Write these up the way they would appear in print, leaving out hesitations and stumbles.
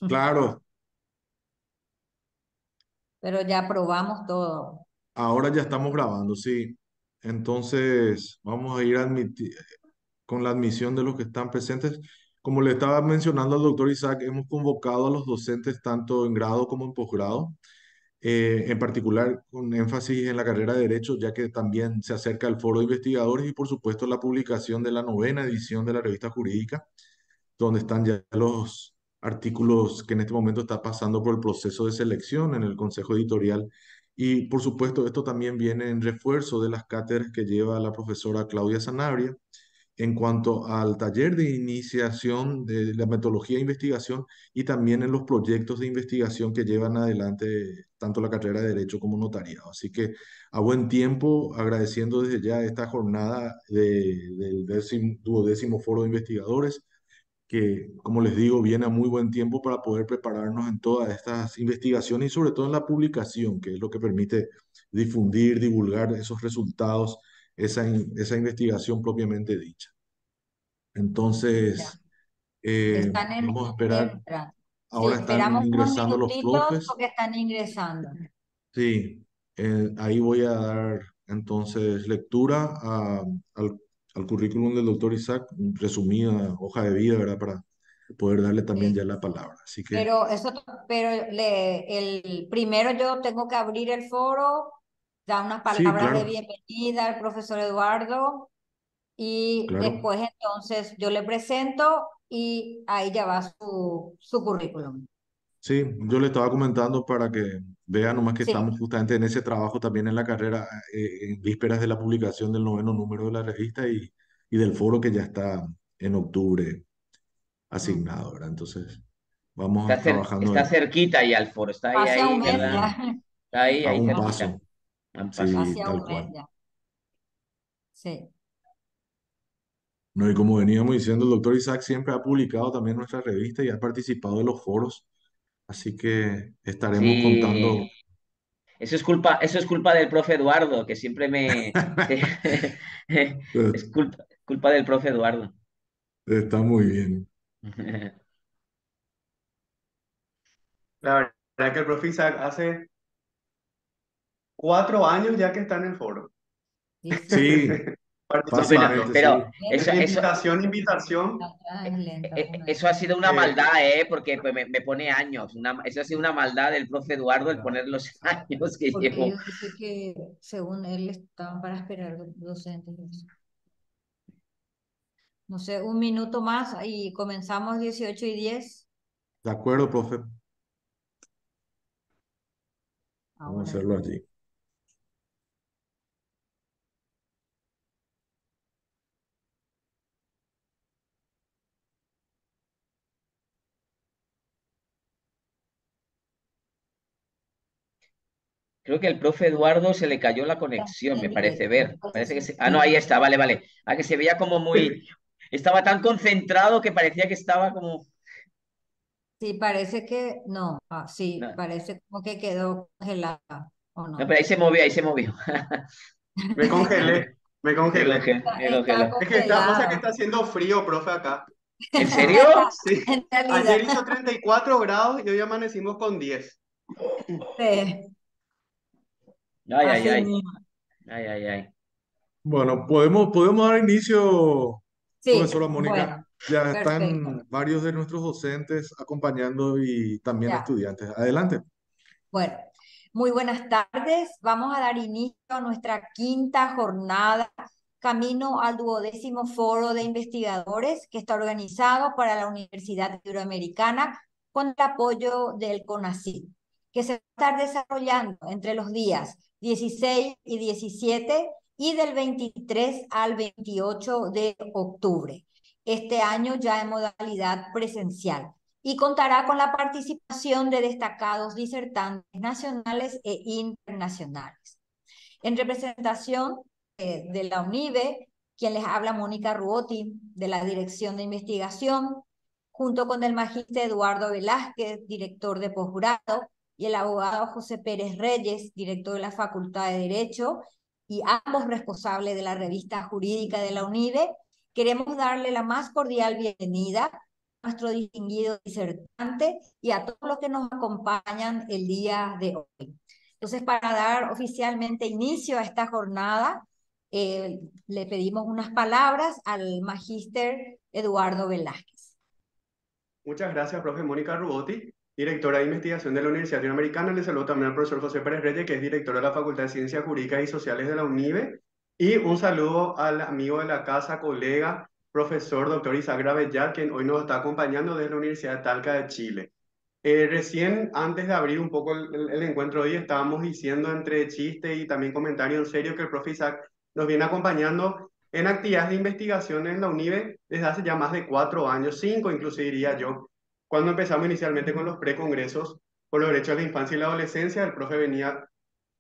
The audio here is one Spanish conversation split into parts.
Claro, Pero ya probamos todo. ahora ya estamos grabando, sí. Entonces, vamos a ir con la admisión de los que están presentes. Como le estaba mencionando al doctor Isaac, hemos convocado a los docentes tanto en grado como en posgrado, en particular con énfasis en la carrera de Derecho, ya que también se acerca el foro de investigadores y por supuesto la publicación de la novena edición de la revista jurídica, donde están ya los artículos que en este momento está pasando por el proceso de selección en el Consejo Editorial. Y por supuesto, esto también viene en refuerzo de las cátedras que lleva la profesora Claudia Sanabria en cuanto al taller de iniciación de la metodología de investigación y también en los proyectos de investigación que llevan adelante tanto la carrera de Derecho como Notariado. Así que a buen tiempo, agradeciendo desde ya esta jornada del duodécimo Foro de Investigadores, que, como les digo, viene a muy buen tiempo para poder prepararnos en todas estas investigaciones y sobre todo en la publicación, que es lo que permite difundir, divulgar esos resultados, esa investigación propiamente dicha. Ya. Entonces, Están vamos a esperar. entrando. Sí, Ahora están esperamos unos ingresando los minutitos profes. porque están ingresando. Sí, ahí voy a dar entonces lectura al, al currículum del doctor Isaac, resumida, hoja de vida, ¿verdad? Para poder darle también Sí. ya la palabra. Así que, Pero el primero yo tengo que abrir el foro, dar unas sí, palabras de claro, bienvenida al profesor Eduardo y claro. después entonces yo le presento y ahí ya va su currículum. Sí, yo le estaba comentando para que vean nomás que Sí. estamos justamente en ese trabajo también en la carrera, en vísperas de la publicación del noveno número de la revista y del foro que ya está en octubre Ujú. asignado, ¿verdad? Entonces, vamos trabajando Está cerquita ya el foro, está ahí, Hacia un ahí, mes ¿verdad? ya. sí, Está ahí, a ahí un cerquita. paso, Un paso. sí, Hacia tal un mes cual. ya. Sí. No, y como veníamos diciendo, el doctor Isaac siempre ha publicado también nuestra revista y ha participado de los foros, así que estaremos Sí, contando. eso es culpa del profe Eduardo, que siempre me... Es culpa del profe Eduardo. Está muy bien. La verdad que el profe Isaac hace 4 años ya que está en el foro, Dice. Sí, Bueno, participando. fácilmente, sí. pero Lento, eso, Entre eso, invitación, invitación, es lento. eso ha sido una eh, maldad, porque pues, me pone años. Eso ha sido una maldad del profe Eduardo el poner los años que Porque llevo. ellos dicen que según él estaban para esperar docentes. Y eso. No sé, un minuto más y comenzamos 18:10. De acuerdo, profe. Vamos a Ahora. hacerlo allí. Creo que al profe Eduardo se le cayó la conexión, me En parece directo. ver. Parece que no, ahí está, vale, vale. A que se veía como muy. Estaba tan concentrado que parecía que estaba como. Sí, parece que no. Sí, No, parece como que quedó congelada. ¿O no, no? pero ahí se movió, ahí se movió. me congelé, me Me congelé. congeló, me Está congeló. Es que está, o sea que congelado. está haciendo frío, profe, acá. ¿En serio? Sí. En Ayer realidad. hizo 34 grados y hoy amanecimos con 10. Sí, Ay, ay, así ay. mismo. Ay, ay, ay. Bueno, podemos dar inicio, profesora Sí, Mónica. bueno, Ya perfecto. están varios de nuestros docentes acompañando y también Ya. estudiantes. Adelante. Bueno, muy buenas tardes. Vamos a dar inicio a nuestra quinta jornada Camino al 12º Foro de Investigadores que está organizado para la Universidad Iberoamericana con el apoyo del CONACYT, que se va a estar desarrollando entre los días 16 y 17 y del 23 al 28 de octubre. Este año ya en modalidad presencial y contará con la participación de destacados disertantes nacionales e internacionales. En representación de la UNIBE, quien les habla Mónica Ruotti, de la Dirección de Investigación, junto con el magíster Eduardo Velázquez, director de posgrado, y el abogado José Pérez Reyes, director de la Facultad de Derecho, y ambos responsables de la revista jurídica de la UNIBE, queremos darle la más cordial bienvenida nuestro distinguido disertante y a todos los que nos acompañan el día de hoy. Entonces, para dar oficialmente inicio a esta jornada, le pedimos unas palabras al magíster Eduardo Velázquez. Muchas gracias, profe Mónica Rubotti, directora de investigación de la Universidad Interamericana. Le saludo también al profesor José Pérez Reyes, que es director de la Facultad de Ciencias Jurídicas y Sociales de la UNIBE. Y un saludo al amigo de la casa, colega, profesor doctor Isaac Gravellat, quien hoy nos está acompañando desde la Universidad de Talca de Chile. Recién, antes de abrir un poco el encuentro de hoy, estábamos diciendo entre chiste y también comentario en serio que el profe Isaac nos viene acompañando en actividades de investigación en la UNIBE desde hace ya más de 4 años, 5 inclusive diría yo. Cuando empezamos inicialmente con los precongresos por los derechos de la infancia y la adolescencia, el profe venía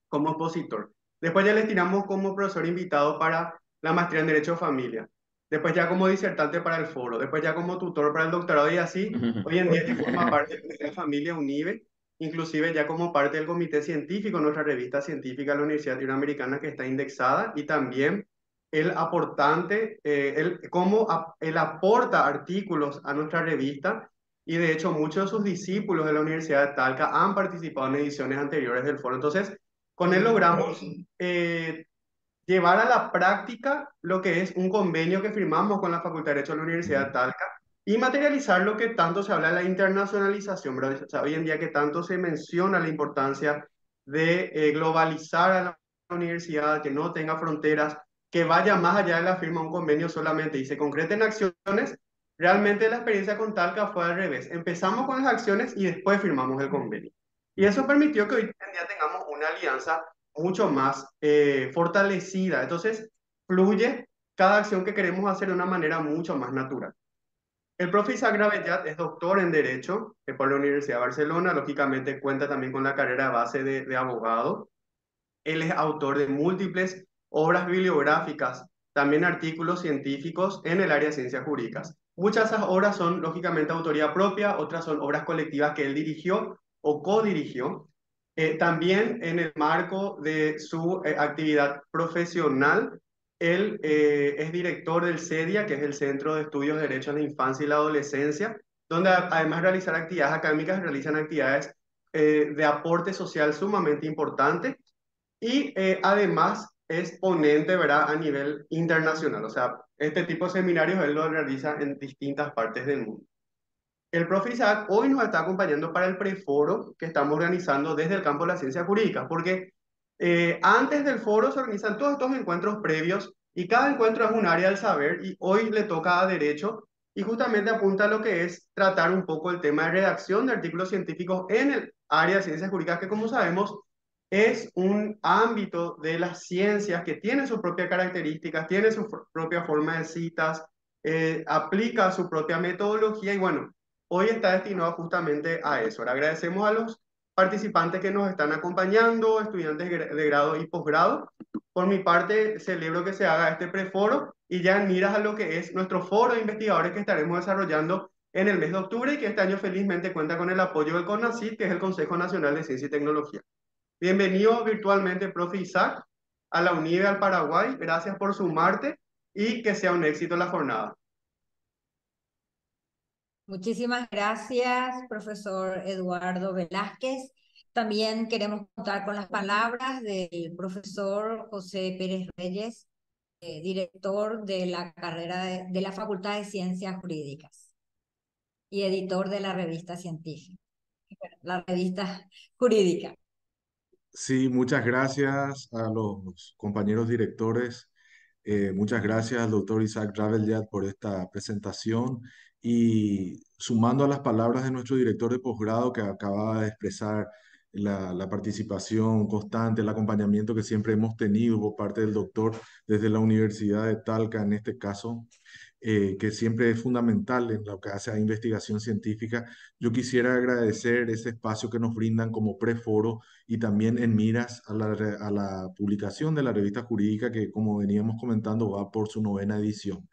como expositor. Después ya le tiramos como profesor invitado para la maestría en Derecho de Familia. Después ya como disertante para el foro. Después ya como tutor para el doctorado y así. Hoy en día ya forma parte de la familia UNIBE, inclusive ya como parte del comité científico, nuestra revista científica de la Universidad Interamericana que está indexada y también el aportante, él aporta artículos a nuestra revista y de hecho muchos de sus discípulos de la Universidad de Talca han participado en ediciones anteriores del foro. Entonces, con él logramos llevar a la práctica lo que es un convenio que firmamos con la Facultad de Derecho de la Universidad de Talca y materializar lo que tanto se habla de la internacionalización, ¿verdad? O sea, hoy en día que tanto se menciona la importancia de globalizar a la universidad, que no tenga fronteras, que vaya más allá de la firma de un convenio solamente y se concreten acciones. Realmente la experiencia con Talca fue al revés. Empezamos con las acciones y después firmamos el convenio. Y eso permitió que hoy en día tengamos una alianza mucho más fortalecida. Entonces, fluye cada acción que queremos hacer de una manera mucho más natural. El profe Isaac Gravellat es doctor en Derecho por la Universidad de Barcelona. Lógicamente cuenta también con la carrera de base de abogado. Él es autor de múltiples obras bibliográficas, también artículos científicos en el área de ciencias jurídicas. Muchas de esas obras son lógicamente autoría propia, otras son obras colectivas que él dirigió o codirigió. También en el marco de su actividad profesional, él es director del CEDIA, que es el Centro de Estudios de Derechos de la Infancia y la Adolescencia, donde además de realizar actividades académicas, realizan actividades de aporte social sumamente importante y además es ponente, ¿verdad?, a nivel internacional. O sea, este tipo de seminarios él lo realiza en distintas partes del mundo. El profe Isaac hoy nos está acompañando para el preforo que estamos organizando desde el campo de las ciencias jurídicas, porque antes del foro se organizan todos estos encuentros previos y cada encuentro es un área del saber y hoy le toca a derecho y justamente apunta a lo que es tratar un poco el tema de redacción de artículos científicos en el área de ciencias jurídicas, que como sabemos es un ámbito de las ciencias que tiene sus propias características, tiene su propia forma de citas, aplica su propia metodología y bueno, hoy está destinado justamente a eso. Le agradecemos a los participantes que nos están acompañando, estudiantes de grado y posgrado. Por mi parte, celebro que se haga este preforo y ya en miras a lo que es nuestro foro de investigadores que estaremos desarrollando en el mes de octubre y que este año felizmente cuenta con el apoyo del CONACYT, que es el Consejo Nacional de Ciencia y Tecnología. Bienvenido virtualmente, profe Isaac, a la UNIBE al Paraguay. Gracias por sumarte y que sea un éxito la jornada. Muchísimas gracias, profesor Eduardo Velázquez. También queremos contar con las palabras del profesor José Pérez Reyes, director de la carrera de la Facultad de Ciencias Jurídicas y editor de la revista científica, la revista jurídica. Sí, muchas gracias a los compañeros directores. Muchas gracias al doctor Isaac Ravellat por esta presentación y sumando a las palabras de nuestro director de posgrado que acababa de expresar la participación constante, el acompañamiento que siempre hemos tenido por parte del doctor desde la Universidad de Talca en este caso, que siempre es fundamental en lo que hace a investigación científica. Yo quisiera agradecer ese espacio que nos brindan como preforo y también en miras a a la publicación de la revista jurídica que, como veníamos comentando, va por su 9ª edición,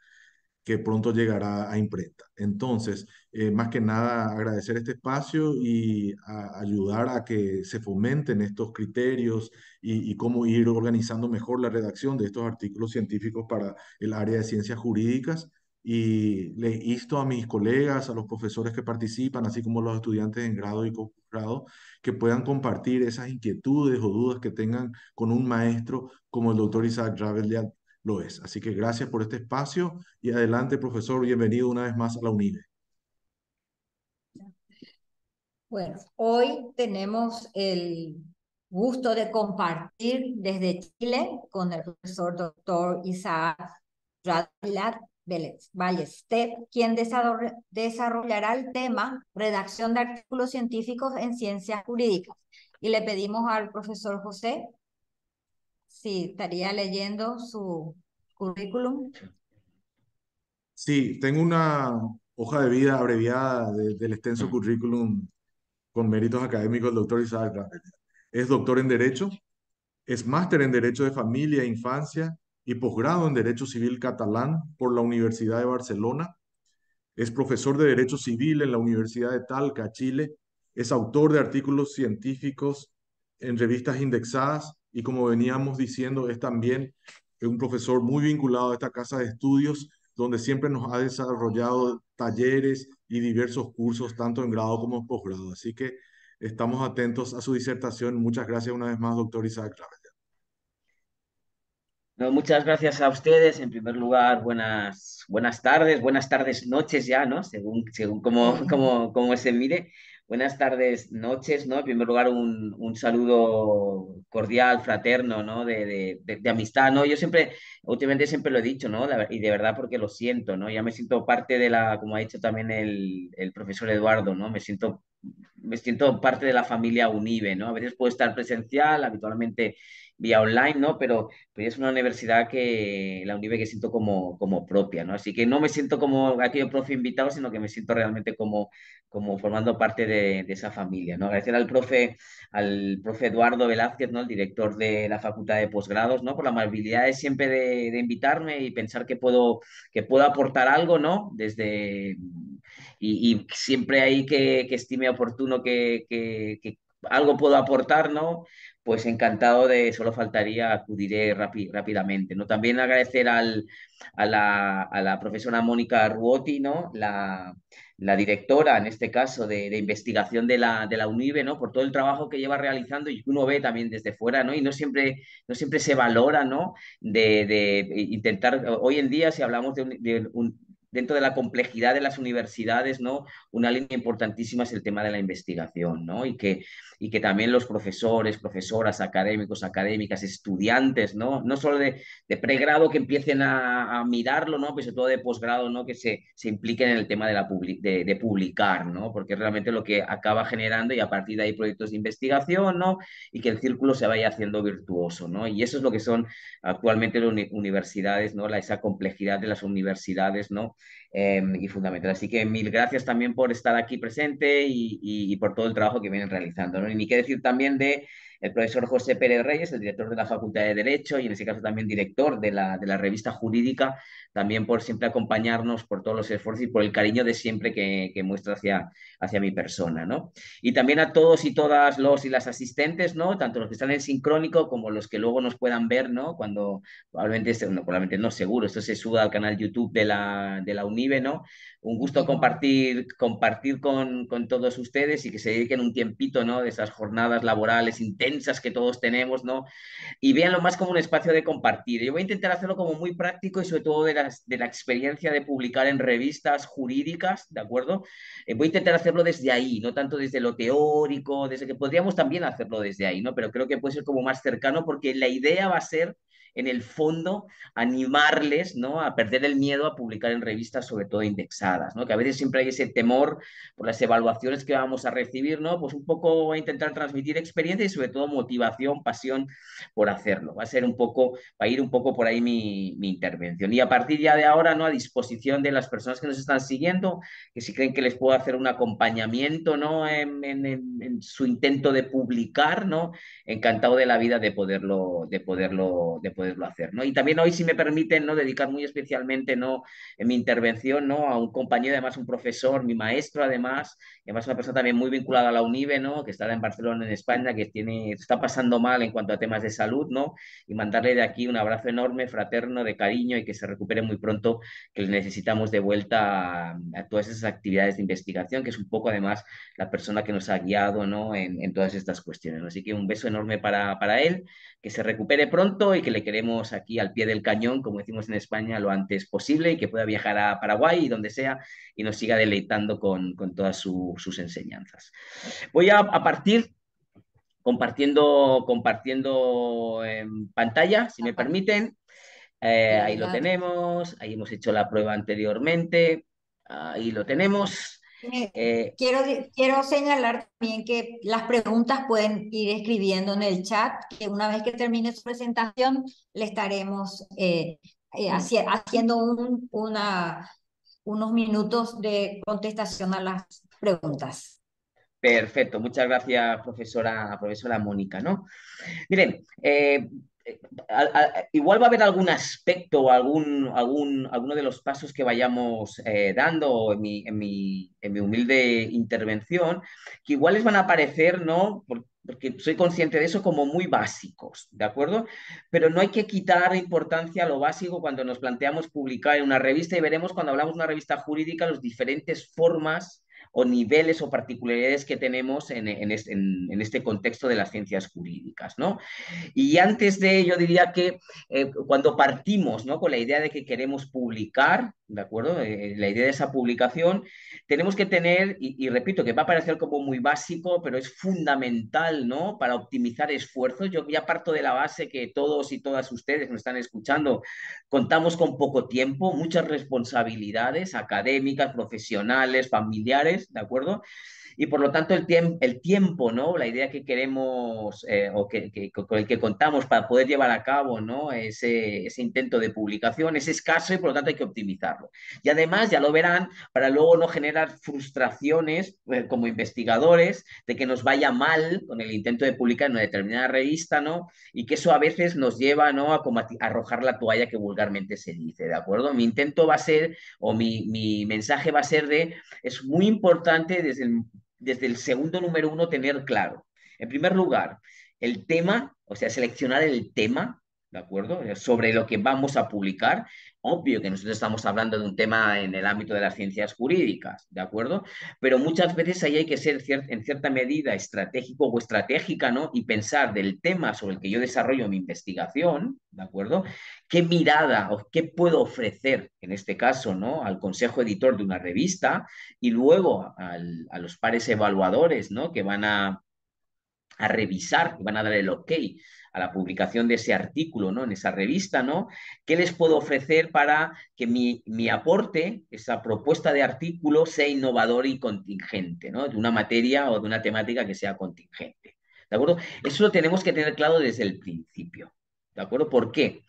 que pronto llegará a imprenta. Entonces, más que nada, agradecer este espacio y ayudar a que se fomenten estos criterios y cómo ir organizando mejor la redacción de estos artículos científicos para el área de ciencias jurídicas y le insto a mis colegas, a los profesores que participan, así como a los estudiantes en grado y posgrado, que puedan compartir esas inquietudes o dudas que tengan con un maestro como el doctor Isaac Rabelais lo es. Así que gracias por este espacio y adelante, profesor, bienvenido una vez más a la UNIBE. Bueno, hoy tenemos el gusto de compartir desde Chile con el profesor doctor Isaac Radlat Ballester, quien desarrollará el tema redacción de artículos científicos en ciencias jurídicas. Y le pedimos al profesor José si estaría leyendo su currículum. Sí, tengo una hoja de vida abreviada del extenso currículum con méritos académicos del doctor Isaac Rabelais. Es doctor en Derecho, es máster en Derecho de Familia e Infancia y posgrado en Derecho Civil Catalán por la Universidad de Barcelona. Es profesor de Derecho Civil en la Universidad de Talca, Chile. Es autor de artículos científicos en revistas indexadas y, como veníamos diciendo, es también un profesor muy vinculado a esta casa de estudios, donde siempre nos ha desarrollado talleres y diversos cursos, tanto en grado como en posgrado. Así que estamos atentos a su disertación. Muchas gracias una vez más, doctor Isaac Rabelais. No, muchas gracias a ustedes. En primer lugar, buenas tardes, noches ya, ¿no? Según cómo se mire. Buenas tardes, noches, ¿no? En primer lugar, un saludo cordial, fraterno, ¿no? De amistad, ¿no? Yo siempre, últimamente siempre lo he dicho, ¿no? Y de verdad porque lo siento, ¿no? Ya me siento parte de como ha dicho también el profesor Eduardo, ¿no? Me siento parte de la familia UNIBE, ¿no? A veces puedo estar presencial, habitualmente vía online, ¿no? Pero es una universidad la UNIBE que siento como propia, ¿no? Así que no me siento como aquello profe invitado, sino que me siento realmente como formando parte de esa familia, ¿no? Agradecer al profe Eduardo Velázquez, ¿no? El director de la Facultad de Posgrados, ¿no? Por la amabilidad de siempre de invitarme y pensar que puedo aportar algo, ¿no? Y siempre ahí que estime oportuno que algo puedo aportar, ¿no? Pues encantado solo faltaría, acudiré rápidamente, ¿no? También agradecer a la profesora Mónica Ruoti, ¿no? La directora, en este caso, de investigación de la UNIBE, ¿no? Por todo el trabajo que lleva realizando y que uno ve también desde fuera, ¿no? Y no siempre se valora, ¿no? De intentar, hoy en día, si hablamos dentro de la complejidad de las universidades, ¿no? Una línea importantísima es el tema de la investigación, ¿no? Y que también los profesores, profesoras, académicos, académicas, estudiantes, ¿no? No solo de pregrado que empiecen a mirarlo, ¿no? Pero sobre todo de posgrado, ¿no? Que se impliquen en el tema de publicar, ¿no? Porque es realmente lo que acaba generando y a partir de ahí proyectos de investigación, ¿no? Y que el círculo se vaya haciendo virtuoso, ¿no? Y eso es lo que son actualmente las universidades, ¿no? Esa complejidad de las universidades, ¿no? Y fundamental. Así que mil gracias también por estar aquí presente y por todo el trabajo que vienen realizando, ¿no? Y ni qué decir también de el profesor José Pérez Reyes, el director de la Facultad de Derecho y en ese caso también director de la revista jurídica, también por siempre acompañarnos, por todos los esfuerzos y por el cariño de siempre que muestra hacia mi persona, ¿no? Y también a todos y todas los y las asistentes, ¿no? Tanto los que están en sincrónico como los que luego nos puedan ver, ¿no? Cuando probablemente no, seguro, esto se suba al canal YouTube de la UNIBE, ¿no? Un gusto compartir con todos ustedes y que se dediquen un tiempito, ¿no? De esas jornadas laborales intensas que todos tenemos, ¿no? Y véanlo más como un espacio de compartir. Yo voy a intentar hacerlo como muy práctico y sobre todo de la experiencia de publicar en revistas jurídicas, ¿de acuerdo? Voy a intentar hacerlo desde ahí, no tanto desde lo teórico, desde que podríamos también hacerlo desde ahí, ¿no? Pero creo que puede ser como más cercano porque la idea va a ser en el fondo, animarles, ¿no? A perder el miedo a publicar en revistas, sobre todo indexadas, ¿no? Que a veces siempre hay ese temor por las evaluaciones que vamos a recibir, ¿no? Pues un poco voy a intentar transmitir experiencia y sobre todo motivación, pasión por hacerlo. Va a ir un poco por ahí mi intervención. Y a partir ya de ahora, ¿no? A disposición de las personas que nos están siguiendo, que si creen que les puedo hacer un acompañamiento, ¿no? en su intento de publicar, ¿no? Encantado de la vida de poderlo hacer, ¿no? Y también hoy, si me permiten, ¿no? Dedicar muy especialmente, ¿no? En mi intervención, ¿no? A un compañero, además un profesor, mi maestro, además, y además una persona también muy vinculada a la UNIBE, ¿no? Que está en Barcelona, en España, que está pasando mal en cuanto a temas de salud, ¿no? Y mandarle de aquí un abrazo enorme, fraterno, de cariño y que se recupere muy pronto, que le necesitamos de vuelta a todas esas actividades de investigación, que es un poco además la persona que nos ha guiado, ¿no? En todas estas cuestiones, ¿no? Así que un beso enorme para él, que se recupere pronto y que le queremos aquí al pie del cañón, como decimos en España, lo antes posible y que pueda viajar a Paraguay y donde sea y nos siga deleitando con todas sus enseñanzas. Voy a partir compartiendo en pantalla, si me permiten. Y Ahí lo adelante. tenemos, ahí hemos hecho la prueba anteriormente, ahí lo tenemos. Eh, Eh, quiero señalar también que las preguntas pueden ir escribiendo en el chat, que una vez que termine su presentación le estaremos haciendo unos minutos de contestación a las preguntas. Perfecto, muchas gracias, profesora Mónica, ¿no? Miren, igual va a haber algún aspecto o alguno de los pasos que vayamos dando en mi humilde intervención, que igual les van a parecer, ¿no? Porque soy consciente de eso, como muy básicos, ¿de acuerdo? Pero no hay que quitar importancia a lo básico cuando nos planteamos publicar en una revista y veremos cuando hablamos de una revista jurídica las diferentes formas o niveles o particularidades que tenemos en este contexto de las ciencias jurídicas, ¿no? Y antes de ello diría que cuando partimos, ¿no? Con la idea de que queremos publicar, ¿de acuerdo? La idea de esa publicación, tenemos que tener, y repito, que va a parecer como muy básico, pero es fundamental, ¿no? Para optimizar esfuerzos. Yo ya parto de la base que todos y todas ustedes que me están escuchando contamos con poco tiempo, muchas responsabilidades académicas, profesionales, familiares, ¿de acuerdo? Y por lo tanto el tiempo, ¿no? La idea que queremos o con el que contamos para poder llevar a cabo, ¿no? Ese intento de publicación es escaso y por lo tanto hay que optimizarlo. Y además, ya lo verán, para luego no generar frustraciones como investigadores de que nos vaya mal con el intento de publicar en una determinada revista, ¿no? Y que eso a veces nos lleva, ¿no? A arrojar la toalla que vulgarmente se dice, ¿de acuerdo? Mi intento va a ser, o mi mensaje va a ser es muy importante desde el segundo número uno tener claro, en primer lugar, el tema, o sea, seleccionar el tema, ¿de acuerdo? Sobre lo que vamos a publicar. Obvio que nosotros estamos hablando de un tema en el ámbito de las ciencias jurídicas, ¿de acuerdo? Pero muchas veces ahí hay que ser en cierta medida estratégico o estratégica, ¿no? Y pensar del tema sobre el que yo desarrollo mi investigación, ¿de acuerdo? ¿Qué mirada o qué puedo ofrecer, en este caso, ¿no? Al consejo editor de una revista y luego a los pares evaluadores, ¿no? Que van a revisar y van a dar el ok a la publicación de ese artículo, ¿no? En esa revista, ¿no? ¿Qué les puedo ofrecer para que mi aporte, esa propuesta de artículo, sea innovador y contingente, ¿no? De una materia o de una temática que sea contingente, ¿de acuerdo? Eso lo tenemos que tener claro desde el principio, ¿de acuerdo? ¿Por qué?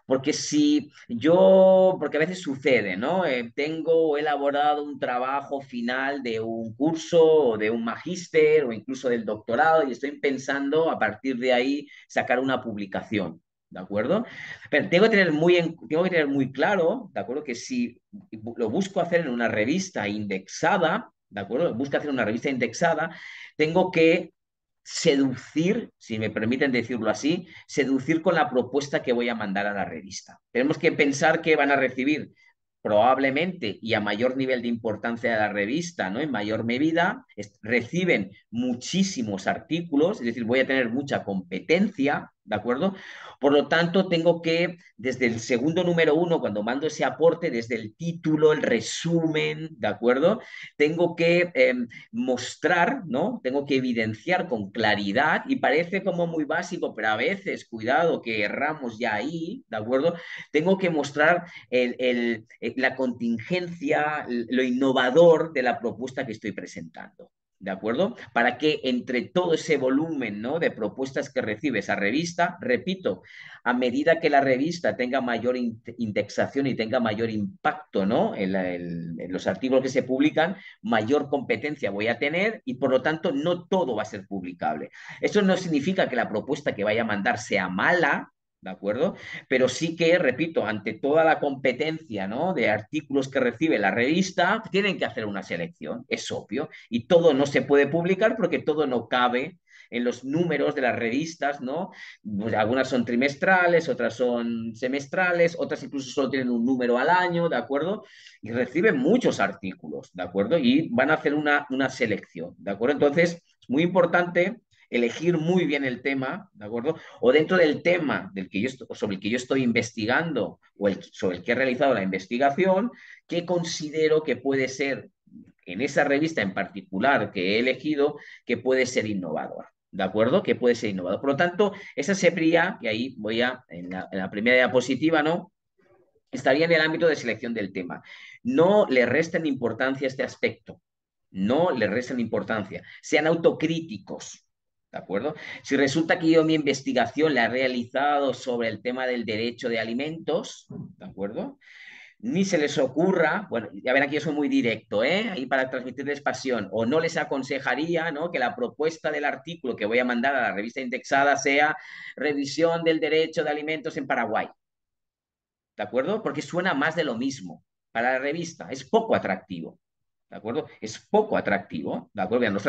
Porque a veces sucede, ¿no? Tengo o he elaborado un trabajo final de un curso o de un magíster o incluso del doctorado y estoy pensando a partir de ahí sacar una publicación, ¿de acuerdo? Pero tengo que tener muy claro, ¿de acuerdo? Que si lo busco hacer en una revista indexada, ¿de acuerdo? Busco hacer una revista indexada, tengo que seducir, si me permiten decirlo así, seducir con la propuesta que voy a mandar a la revista. Tenemos que pensar que van a recibir probablemente y a mayor nivel de importancia de la revista, ¿no? En mayor medida, reciben muchísimos artículos, es decir, voy a tener mucha competencia, ¿de acuerdo? Por lo tanto, tengo que, desde el segundo número uno, cuando mando ese aporte, desde el título, el resumen, ¿de acuerdo? Tengo que mostrar, ¿no? Tengo que evidenciar con claridad, y parece como muy básico, pero a veces, cuidado, que erramos ya ahí, ¿de acuerdo? Tengo que mostrar la contingencia, lo innovador de la propuesta que estoy presentando. ¿de acuerdo? Para que entre todo ese volumen, ¿no?, de propuestas que recibe esa revista, repito, a medida que la revista tenga mayor indexación y tenga mayor impacto, ¿no?, en los artículos que se publican, mayor competencia voy a tener y por lo tanto no todo va a ser publicable. Eso no significa que la propuesta que vaya a mandar sea mala, ¿de acuerdo? Pero sí que, repito, ante toda la competencia, ¿no?, de artículos que recibe la revista, tienen que hacer una selección, es obvio, y todo no se puede publicar porque todo no cabe en los números de las revistas, ¿no? Pues algunas son trimestrales, otras son semestrales, otras incluso solo tienen un número al año, ¿de acuerdo? Y reciben muchos artículos, ¿de acuerdo? Y van a hacer una selección, ¿de acuerdo? Entonces, es muy importante elegir muy bien el tema, ¿de acuerdo? O dentro del tema sobre el que yo estoy investigando o sobre el que he realizado la investigación, que considero que puede ser en esa revista en particular que he elegido, que puede ser innovador. ¿De acuerdo? Que puede ser innovador. Por lo tanto, esa sería, y ahí voy en la primera diapositiva, ¿no? Estaría en el ámbito de selección del tema. No le resten importancia a este aspecto. No le resten importancia. Sean autocríticos. ¿De acuerdo? Si resulta que yo mi investigación la he realizado sobre el tema del derecho de alimentos, ¿de acuerdo? Ni se les ocurra, bueno, ya ven aquí yo soy muy directo, ¿eh? Ahí para transmitirles pasión, o no les aconsejaría, ¿no?, que la propuesta del artículo que voy a mandar a la revista indexada sea revisión del derecho de alimentos en Paraguay, ¿de acuerdo? Porque suena más de lo mismo para la revista, es poco atractivo. ¿De acuerdo? Es poco atractivo, ¿de acuerdo?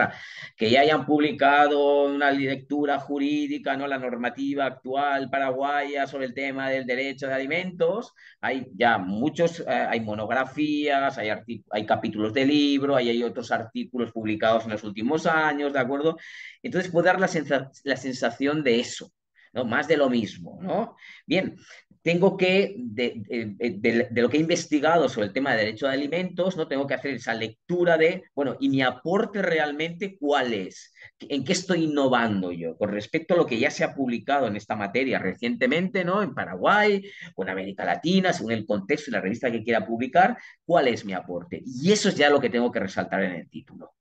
Que ya hayan publicado una lectura jurídica, ¿no?, la normativa actual paraguaya sobre el tema del derecho de alimentos, hay ya muchos, hay monografías, hay capítulos de libro, hay otros artículos publicados en los últimos años, ¿de acuerdo? Entonces puede dar la sensación de eso, ¿no? Más de lo mismo, ¿no? Bien, tengo que, de lo que he investigado sobre el tema de derecho de alimentos, no tengo que hacer esa lectura de, bueno, ¿y mi aporte realmente cuál es? ¿En qué estoy innovando yo? Con respecto a lo que ya se ha publicado en esta materia recientemente, ¿no?, en Paraguay o en América Latina, según el contexto y la revista que quiera publicar, ¿cuál es mi aporte? Y eso es ya lo que tengo que resaltar en el título,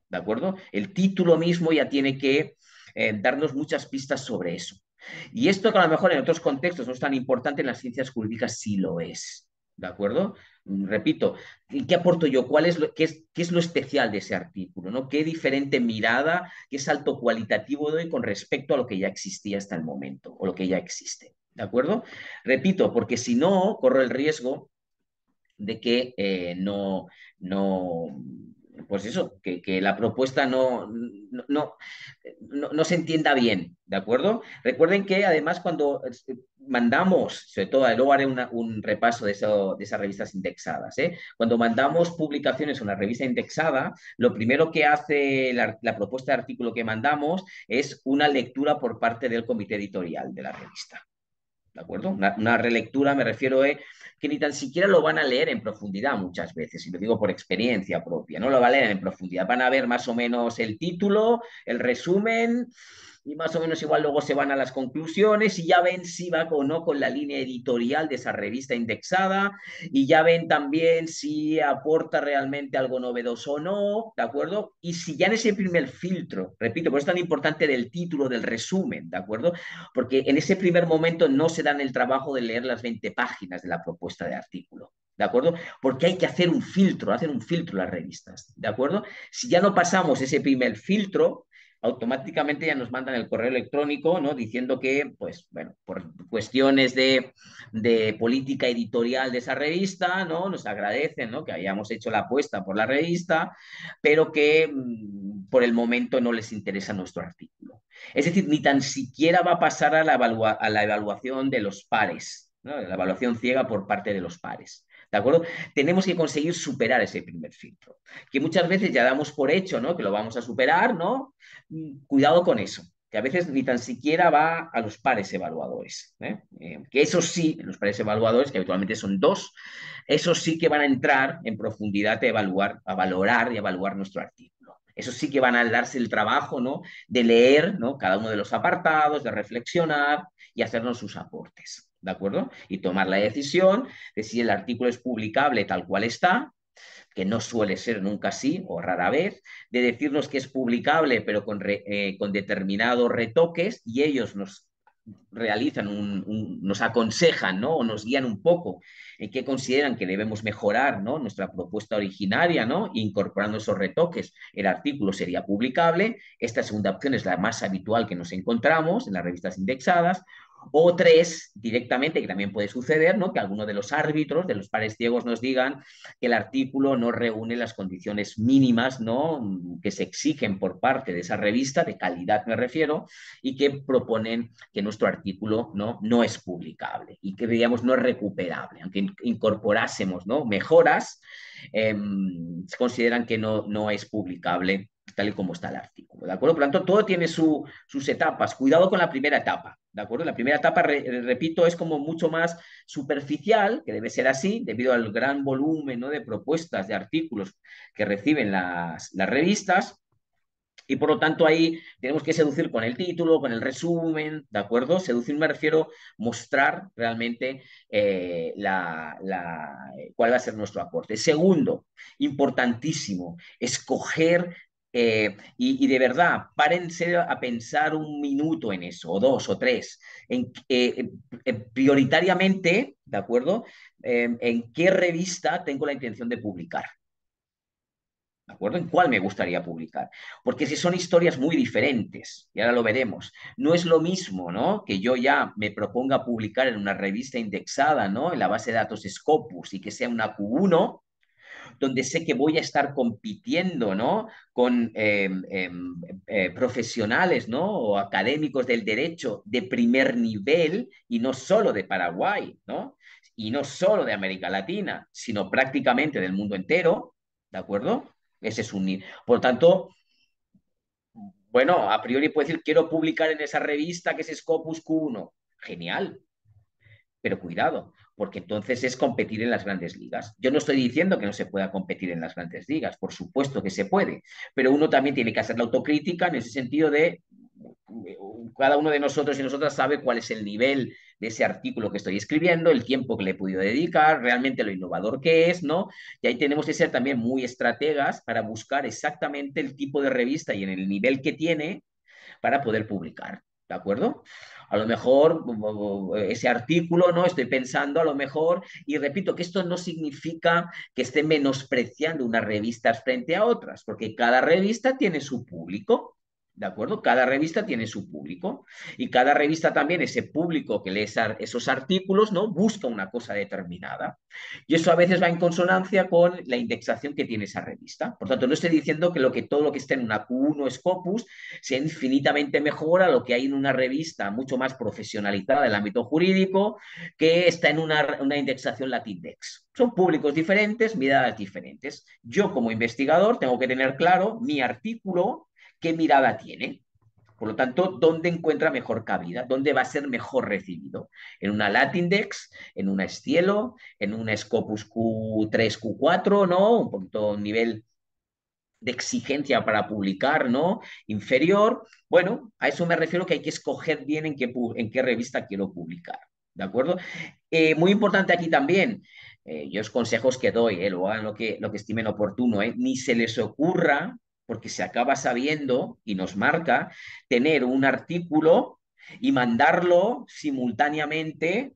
¿de acuerdo? El título mismo ya tiene que darnos muchas pistas sobre eso. Y esto que a lo mejor en otros contextos no es tan importante, en las ciencias jurídicas sí lo es. ¿De acuerdo? Repito, ¿qué aporto yo? ¿Qué es lo especial de ese artículo? ¿No? ¿Qué diferente mirada, qué salto cualitativo doy con respecto a lo que ya existía hasta el momento o lo que ya existe? ¿De acuerdo? Repito, porque si no, corro el riesgo de que no, pues eso, que la propuesta no se entienda bien, ¿de acuerdo? Recuerden que además cuando mandamos, sobre todo, luego haré un repaso de esas revistas indexadas, ¿eh? Cuando mandamos publicaciones a una revista indexada, lo primero que hace la propuesta de artículo que mandamos es una lectura por parte del comité editorial de la revista. ¿De acuerdo? Una relectura, me refiero a que ni tan siquiera lo van a leer en profundidad muchas veces, y lo digo por experiencia propia, no lo van a leer en profundidad, van a ver más o menos el título, el resumen, y más o menos igual luego se van a las conclusiones y ya ven si va o no con la línea editorial de esa revista indexada y ya ven también si aporta realmente algo novedoso o no, ¿de acuerdo? Y si ya en ese primer filtro, repito, por eso es tan importante del título, del resumen, ¿de acuerdo? Porque en ese primer momento no se dan el trabajo de leer las 20 páginas de la propuesta de artículo. ¿De acuerdo? Porque hay que hacer un filtro las revistas. ¿De acuerdo? Si ya no pasamos ese primer filtro, automáticamente ya nos mandan el correo electrónico, ¿no?, diciendo que, pues, bueno, por cuestiones de política editorial de esa revista, ¿no?, nos agradecen, ¿no?, que hayamos hecho la apuesta por la revista, pero que por el momento no les interesa nuestro artículo. Es decir, ni tan siquiera va a pasar a la evaluación de los pares, ¿no?, la evaluación ciega por parte de los pares. ¿De acuerdo? Tenemos que conseguir superar ese primer filtro, que muchas veces ya damos por hecho, ¿no?, que lo vamos a superar, ¿no? Cuidado con eso, que a veces ni tan siquiera va a los pares evaluadores, ¿eh? Que eso sí, los pares evaluadores, que habitualmente son dos, esos sí que van a entrar en profundidad a evaluar, a valorar y evaluar nuestro artículo. Eso sí que van a darse el trabajo, ¿no?, de leer, ¿no?, cada uno de los apartados, de reflexionar y hacernos sus aportes, ¿de acuerdo? Y tomar la decisión de si el artículo es publicable tal cual está que no suele ser nunca así o rara vez, de decirnos que es publicable pero con determinados retoques y ellos nos realizan, nos aconsejan, ¿no? O nos guían un poco en qué consideran que debemos mejorar, ¿no? Nuestra propuesta originaria, ¿no? Incorporando esos retoques, el artículo sería publicable. Esta segunda opción es la más habitual que nos encontramos en las revistas indexadas. O tres, directamente, que también puede suceder, ¿no? Que alguno de los árbitros, de los pares ciegos, nos digan que el artículo no reúne las condiciones mínimas, ¿no? Que se exigen por parte de esa revista, de calidad me refiero, y que proponen que nuestro artículo no es publicable y que, digamos, no es recuperable. Aunque incorporásemos, ¿no? Mejoras, se consideran que no es publicable tal y como está el artículo, ¿de acuerdo? Por lo tanto, todo tiene sus etapas. Cuidado con la primera etapa, ¿de acuerdo? La primera etapa, repito, es como mucho más superficial, que debe ser así, debido al gran volumen, ¿no? De propuestas, de artículos que reciben las revistas, y por lo tanto ahí tenemos que seducir con el título, con el resumen, ¿de acuerdo? Seducir me refiero mostrar realmente cuál va a ser nuestro aporte. Segundo, importantísimo, escoger y de verdad, párense a pensar un minuto en eso, o dos, o tres, prioritariamente, ¿de acuerdo? En qué revista tengo la intención de publicar. ¿De acuerdo? ¿En cuál me gustaría publicar? Porque si son historias muy diferentes, y ahora lo veremos, no es lo mismo, ¿no? Que yo ya me proponga publicar en una revista indexada, ¿no? En la base de datos Scopus y que sea una Q1, donde sé que voy a estar compitiendo, ¿no? Con profesionales, ¿no? O académicos del derecho de primer nivel y no solo de Paraguay, ¿no? Y no solo de América Latina, sino prácticamente del mundo entero, ¿de acuerdo? Ese es un... Por lo tanto, bueno, a priori puedo decir, quiero publicar en esa revista que es Scopus Q1. Genial, pero cuidado, porque entonces es competir en las grandes ligas. Yo no estoy diciendo que no se pueda competir en las grandes ligas, por supuesto que se puede, pero uno también tiene que hacer la autocrítica en ese sentido de cada uno de nosotros y nosotras sabe cuál es el nivel de ese artículo que estoy escribiendo, el tiempo que le he podido dedicar, realmente lo innovador que es, ¿no? Y ahí tenemos que ser también muy estrategas para buscar exactamente el tipo de revista y en el nivel que tiene para poder publicar, ¿de acuerdo? A lo mejor ese artículo, ¿no? Estoy pensando a lo mejor, y repito que esto no significa que esté menospreciando unas revistas frente a otras, porque cada revista tiene su público, ¿de acuerdo? Cada revista tiene su público y cada revista también, ese público que lee esos artículos, ¿no? Busca una cosa determinada. Y eso a veces va en consonancia con la indexación que tiene esa revista. Por tanto, no estoy diciendo que todo lo que esté en una Q1 Scopus sea infinitamente mejor a lo que hay en una revista mucho más profesionalizada del ámbito jurídico que está en una indexación Latindex. Son públicos diferentes, miradas diferentes. Yo como investigador tengo que tener claro mi artículo, qué mirada tiene. Por lo tanto, ¿dónde encuentra mejor cabida? ¿Dónde va a ser mejor recibido? ¿En una Latindex? ¿En una Stielo? ¿En una Scopus Q3, Q4? ¿No? Un poquito nivel de exigencia para publicar, ¿no? Inferior. Bueno, a eso me refiero que hay que escoger bien en qué revista quiero publicar. ¿De acuerdo? Muy importante aquí también, yo os consejos que doy, lo hagan lo que estimen oportuno, ni se les ocurra, porque se acaba sabiendo y nos marca, tener un artículo y mandarlo simultáneamente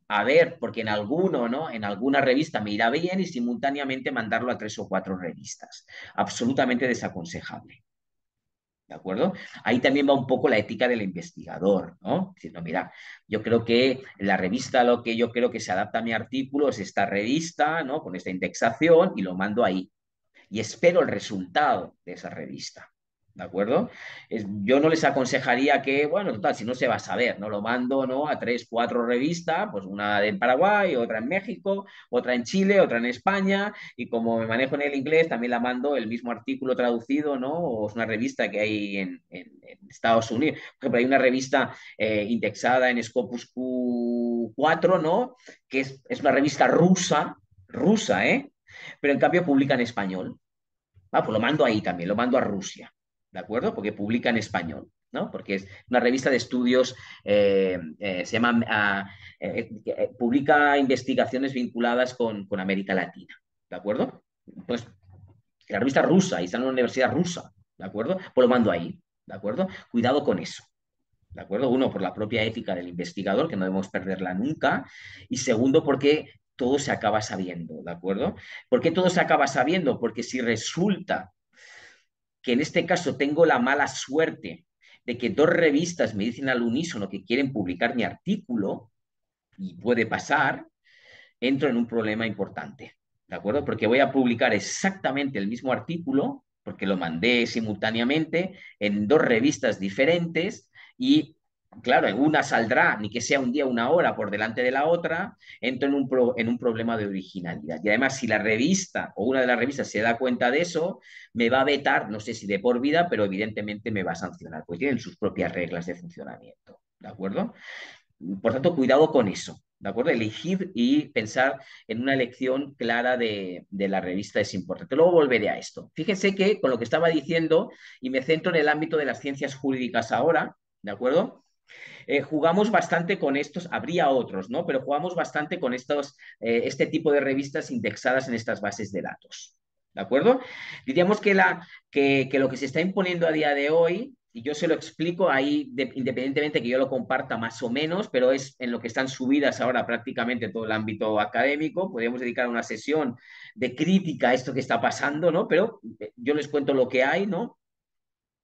a ver, porque en alguno, ¿no? En alguna revista me irá bien y simultáneamente mandarlo a 3 o 4 revistas. Absolutamente desaconsejable. ¿De acuerdo? Ahí también va un poco la ética del investigador, ¿no? Diciendo, mira, yo creo que la revista, lo que yo creo que se adapta a mi artículo es esta revista, ¿no? Con esta indexación y lo mando ahí. Y espero el resultado de esa revista. ¿De acuerdo? Yo no les aconsejaría que, bueno, total, si no se va a saber, ¿no? Lo mando, ¿no? A 3, 4 revistas, pues una en Paraguay, otra en México, otra en Chile, otra en España, y como me manejo en el inglés, también la mando el mismo artículo traducido, ¿no? O es una revista que hay en Estados Unidos. Por ejemplo, hay una revista indexada en Scopus Q4, ¿no? Que es una revista rusa, ¿eh? Pero en cambio publica en español. Ah, pues lo mando ahí también, lo mando a Rusia, ¿de acuerdo? Porque publica en español, ¿no? Porque es una revista de estudios, se llama, publica investigaciones vinculadas con América Latina, ¿de acuerdo? pues la revista rusa y está en una universidad rusa, ¿de acuerdo? Pues lo mando ahí, ¿de acuerdo? Cuidado con eso. ¿De acuerdo? Uno, por la propia ética del investigador, que no debemos perderla nunca, y segundo, porque todo se acaba sabiendo, ¿de acuerdo? ¿Por qué todo se acaba sabiendo? Porque si resulta que en este caso tengo la mala suerte de que dos revistas me dicen al unísono que quieren publicar mi artículo, y puede pasar, entro en un problema importante, ¿de acuerdo? Porque voy a publicar exactamente el mismo artículo, porque lo mandé simultáneamente en dos revistas diferentes y, claro, en una saldrá, ni que sea un día, una hora por delante de la otra, entro en un problema de originalidad. Y además, si la revista o una de las revistas se da cuenta de eso, me va a vetar, no sé si de por vida, pero evidentemente me va a sancionar, porque tienen sus propias reglas de funcionamiento, ¿de acuerdo? Por tanto, cuidado con eso, ¿de acuerdo? Elegir y pensar en una elección clara de la revista es importante. Luego volveré a esto. Fíjense que con lo que estaba diciendo, y me centro en el ámbito de las ciencias jurídicas ahora, ¿de acuerdo? Jugamos bastante con estos, habría otros, ¿no? Pero jugamos bastante con este tipo de revistas indexadas en estas bases de datos. ¿De acuerdo? Diríamos que lo que se está imponiendo a día de hoy, y yo se lo explico ahí, independientemente que yo lo comparta más o menos, pero es en lo que están subidas ahora prácticamente todo el ámbito académico, podríamos dedicar una sesión de crítica a esto que está pasando, ¿no? Pero yo les cuento lo que hay, ¿no?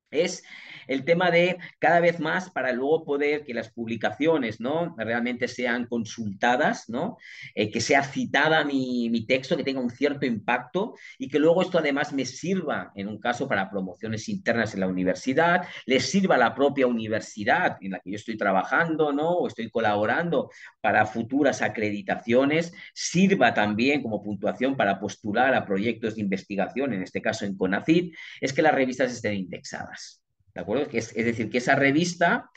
Es el tema de cada vez más para luego poder que las publicaciones, ¿no? Realmente sean consultadas, ¿no? Que sea citada mi texto, que tenga un cierto impacto y que luego esto además me sirva, en un caso, para promociones internas en la universidad, les sirva a la propia universidad en la que yo estoy trabajando, ¿no? O estoy colaborando para futuras acreditaciones, sirva también como puntuación para postular a proyectos de investigación, en este caso en CONACYT, es que las revistas estén indexadas. ¿De acuerdo? Es decir, que esa revista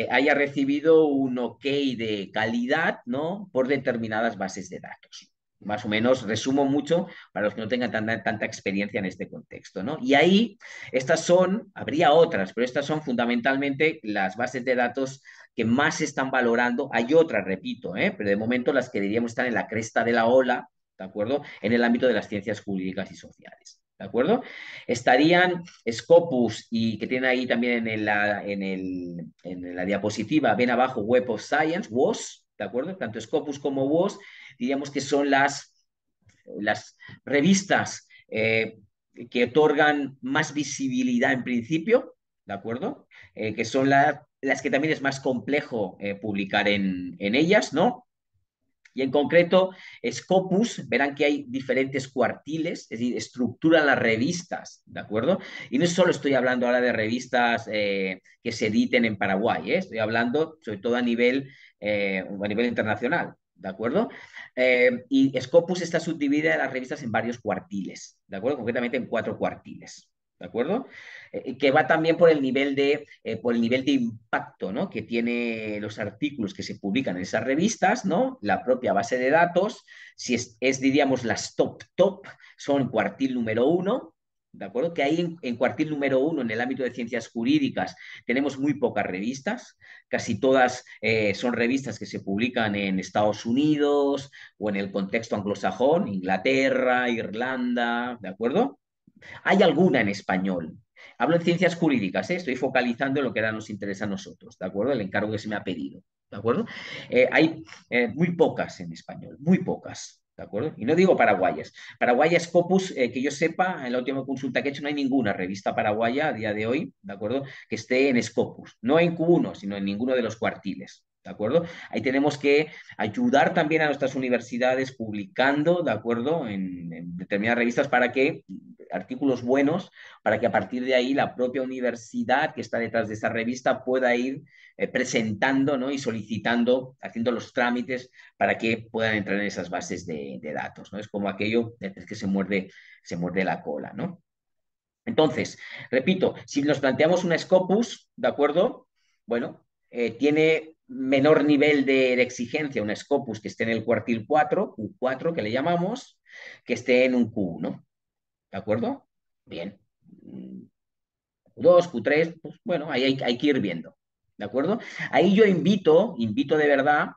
haya recibido un ok de calidad, ¿no? Por determinadas bases de datos. Más o menos resumo mucho para los que no tengan tanta experiencia en este contexto, ¿no? Y ahí, habría otras, pero estas son fundamentalmente las bases de datos que más se están valorando. Hay otras, repito, pero de momento las que diríamos están en la cresta de la ola, ¿de acuerdo? En el ámbito de las ciencias jurídicas y sociales. ¿De acuerdo? Estarían Scopus y que tiene ahí también en la diapositiva, ven abajo Web of Science, WOS, ¿de acuerdo? Tanto Scopus como WOS, diríamos que son las revistas que otorgan más visibilidad en principio, ¿de acuerdo? Que son las que también es más complejo publicar en ellas, ¿no? Y en concreto, Scopus, verán que hay diferentes cuartiles, es decir, estructuran las revistas, ¿de acuerdo? Y no solo estoy hablando ahora de revistas que se editen en Paraguay, estoy hablando sobre todo a nivel internacional, ¿de acuerdo? Y Scopus está subdividida las revistas en varios cuartiles, ¿de acuerdo? Concretamente en 4 cuartiles. ¿De acuerdo? Que va también por el nivel de impacto, ¿no? Que tiene los artículos que se publican en esas revistas, ¿no? La propia base de datos, si diríamos, las top, son cuartil número 1, ¿de acuerdo? Que ahí en cuartil número 1, en el ámbito de ciencias jurídicas, tenemos muy pocas revistas, casi todas son revistas que se publican en Estados Unidos o en el contexto anglosajón, Inglaterra, Irlanda, ¿de acuerdo? Hay alguna en español. Hablo en ciencias jurídicas, ¿eh? Estoy focalizando en lo que ahora nos interesa a nosotros, ¿de acuerdo? El encargo que se me ha pedido, ¿de acuerdo? Hay muy pocas en español, muy pocas, ¿de acuerdo? Y no digo paraguayas. Paraguaya Scopus, que yo sepa, en la última consulta que he hecho no hay ninguna revista paraguaya a día de hoy, ¿de acuerdo? Que esté en Scopus. No en Q1, sino en ninguno de los cuartiles. ¿De acuerdo? Ahí tenemos que ayudar también a nuestras universidades publicando, ¿de acuerdo? En determinadas revistas para que artículos buenos para que a partir de ahí la propia universidad que está detrás de esa revista pueda ir presentando, ¿no? Y solicitando, haciendo los trámites para que puedan entrar en esas bases de datos, ¿no? Es como aquello es que se muerde la cola, ¿no? Entonces, repito, si nos planteamos una Scopus, ¿de acuerdo? Bueno, tiene menor nivel de exigencia una Scopus que esté en el cuartil 4, Q4 que le llamamos, que esté en un Q1. ¿De acuerdo? Bien. Q2, Q3, pues bueno, ahí hay que ir viendo. ¿De acuerdo? Ahí yo invito de verdad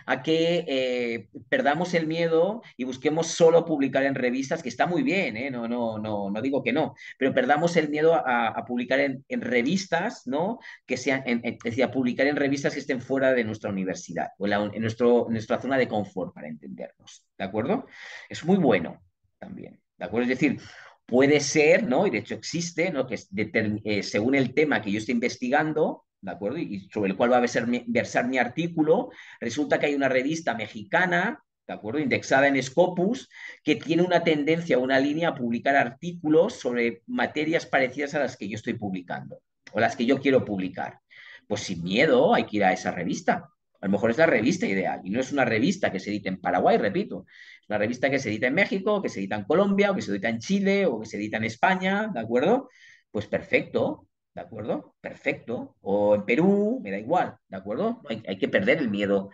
a que perdamos el miedo y busquemos solo publicar en revistas, que está muy bien, ¿eh? No digo que no, pero perdamos el miedo a publicar en revistas, ¿no? Que sean, es decir, a publicar en revistas que estén fuera de nuestra universidad o en nuestra zona de confort, para entendernos, ¿de acuerdo? Es muy bueno también, ¿de acuerdo? Es decir, puede ser, ¿no? Y de hecho existe, ¿no? Que según el tema que yo estoy investigando, ¿de acuerdo? Y sobre el cual va a versar mi artículo, resulta que hay una revista mexicana, ¿de acuerdo? Indexada en Scopus, que tiene una tendencia, una línea a publicar artículos sobre materias parecidas a las que yo estoy publicando o las que yo quiero publicar. Pues sin miedo hay que ir a esa revista. A lo mejor es la revista ideal y no es una revista que se edite en Paraguay, repito. Es una revista que se edita en México, que se edita en Colombia, o que se edita en Chile, o que se edita en España, ¿de acuerdo? Pues perfecto, ¿de acuerdo? Perfecto. O en Perú, me da igual, ¿de acuerdo? Hay que perder el miedo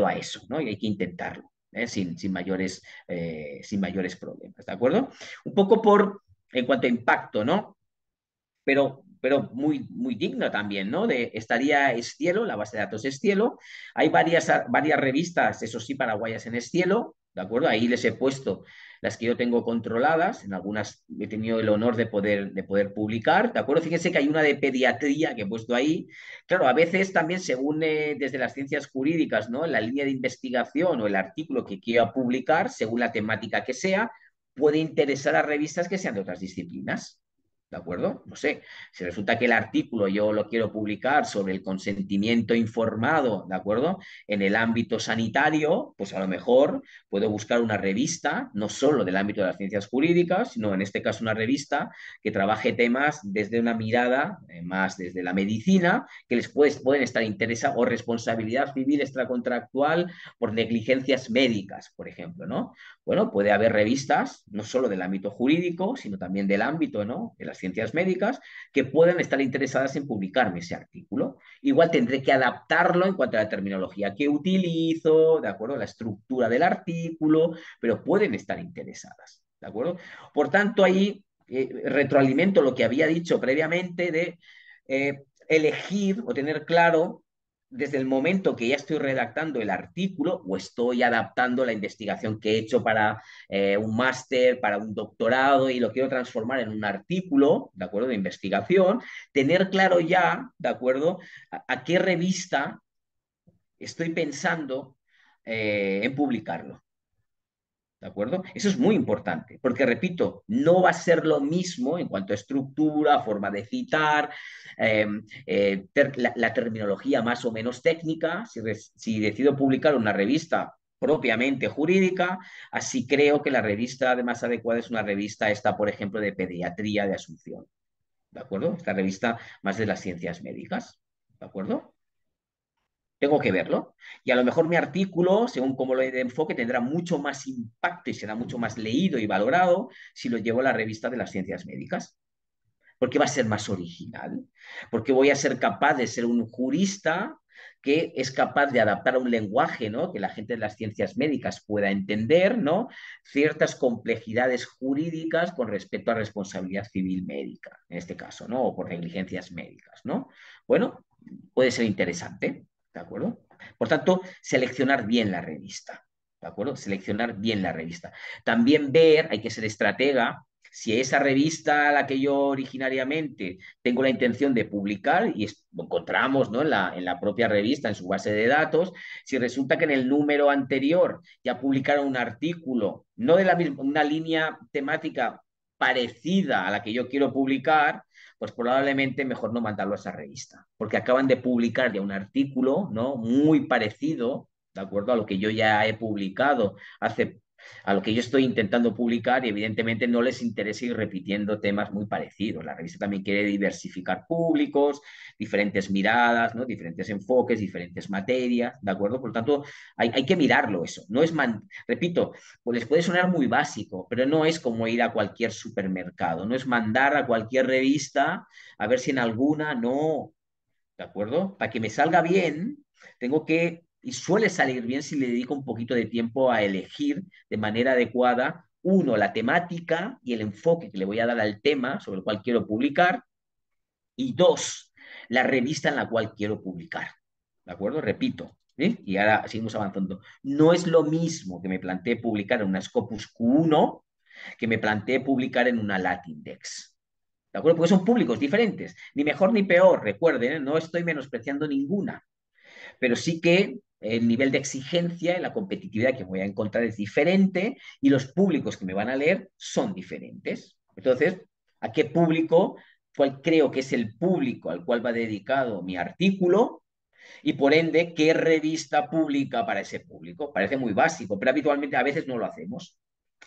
a eso, ¿no? Y hay que intentarlo, ¿eh? Sin mayores problemas, ¿de acuerdo? Un poco en cuanto a impacto, ¿no? Pero muy digno también, ¿no? Estaría Estielo, la base de datos Estielo. Hay varias revistas, eso sí, paraguayas en Estielo, ¿de acuerdo? Ahí les he puesto las que yo tengo controladas, en algunas he tenido el honor de poder publicar, ¿de acuerdo? Fíjense que hay una de pediatría que he puesto ahí. Claro, a veces también según desde las ciencias jurídicas, ¿no? La línea de investigación o el artículo que quiera publicar, según la temática que sea, puede interesar a revistas que sean de otras disciplinas. ¿De acuerdo? No sé, si resulta que el artículo yo lo quiero publicar sobre el consentimiento informado, ¿de acuerdo? En el ámbito sanitario, pues a lo mejor puedo buscar una revista, no solo del ámbito de las ciencias jurídicas, sino en este caso una revista que trabaje temas desde una mirada más desde la medicina, que pueden estar interesados, o responsabilidad civil extracontractual por negligencias médicas, por ejemplo, ¿no? Bueno, puede haber revistas, no solo del ámbito jurídico, sino también del ámbito, ¿no? De las ciencias médicas, que pueden estar interesadas en publicarme ese artículo. Igual tendré que adaptarlo en cuanto a la terminología que utilizo, ¿de acuerdo? La estructura del artículo, pero pueden estar interesadas, ¿de acuerdo? Por tanto, ahí retroalimento lo que había dicho previamente de elegir o tener claro desde el momento que ya estoy redactando el artículo o estoy adaptando la investigación que he hecho para un máster, para un doctorado y lo quiero transformar en un artículo, ¿de acuerdo? De investigación, tener claro ya, ¿de acuerdo? A qué revista estoy pensando en publicarlo. ¿De acuerdo? Eso es muy importante, porque repito, no va a ser lo mismo en cuanto a estructura, forma de citar, la terminología más o menos técnica. Si decido publicar una revista propiamente jurídica, así creo que la revista más adecuada es una revista esta, por ejemplo, de pediatría de Asunción. ¿De acuerdo? Esta revista más de las ciencias médicas. ¿De acuerdo? Tengo que verlo. Y a lo mejor mi artículo, según cómo lo de enfoque, tendrá mucho más impacto y será mucho más leído y valorado si lo llevo a la revista de las ciencias médicas. Porque va a ser más original. Porque voy a ser capaz de ser un jurista que es capaz de adaptar a un lenguaje, ¿no? Que la gente de las ciencias médicas pueda entender, ¿no? Ciertas complejidades jurídicas con respecto a responsabilidad civil médica, en este caso, ¿no? O por negligencias médicas, ¿no? Bueno, puede ser interesante, ¿de acuerdo? Por tanto, seleccionar bien la revista, ¿de acuerdo? Seleccionar bien la revista. También ver, hay que ser estratega, si esa revista a la que yo originariamente tengo la intención de publicar y lo encontramos, ¿no? en la propia revista, en su base de datos, si resulta que en el número anterior ya publicaron un artículo, no de la misma, una línea temática parecida a la que yo quiero publicar, pues probablemente mejor no mandarlo a esa revista, porque acaban de publicar ya un artículo, ¿no? Muy parecido, ¿de acuerdo? A lo que yo ya he publicado a lo que yo estoy intentando publicar y evidentemente no les interesa ir repitiendo temas muy parecidos. La revista también quiere diversificar públicos, diferentes miradas, ¿no? Diferentes enfoques, diferentes materias, ¿de acuerdo? Por lo tanto, hay que mirarlo eso. No es, repito, pues les puede sonar muy básico, pero no es como ir a cualquier supermercado, no es mandar a cualquier revista a ver si en alguna no, ¿de acuerdo? Para que me salga bien, tengo que, y suele salir bien si le dedico un poquito de tiempo a elegir de manera adecuada, uno, la temática y el enfoque que le voy a dar al tema sobre el cual quiero publicar, y dos, la revista en la cual quiero publicar. ¿De acuerdo? Repito. Y ahora seguimos avanzando. No es lo mismo que me planteé publicar en una Scopus Q1 que me planteé publicar en una Latindex. ¿De acuerdo? Porque son públicos diferentes. Ni mejor ni peor, recuerden, ¿eh? No estoy menospreciando ninguna. Pero sí que el nivel de exigencia y la competitividad que voy a encontrar es diferente y los públicos que me van a leer son diferentes. Entonces, ¿a qué público? ¿Cuál creo que es el público al cual va dedicado mi artículo? Y por ende, ¿qué revista pública para ese público? Parece muy básico, pero habitualmente a veces no lo hacemos.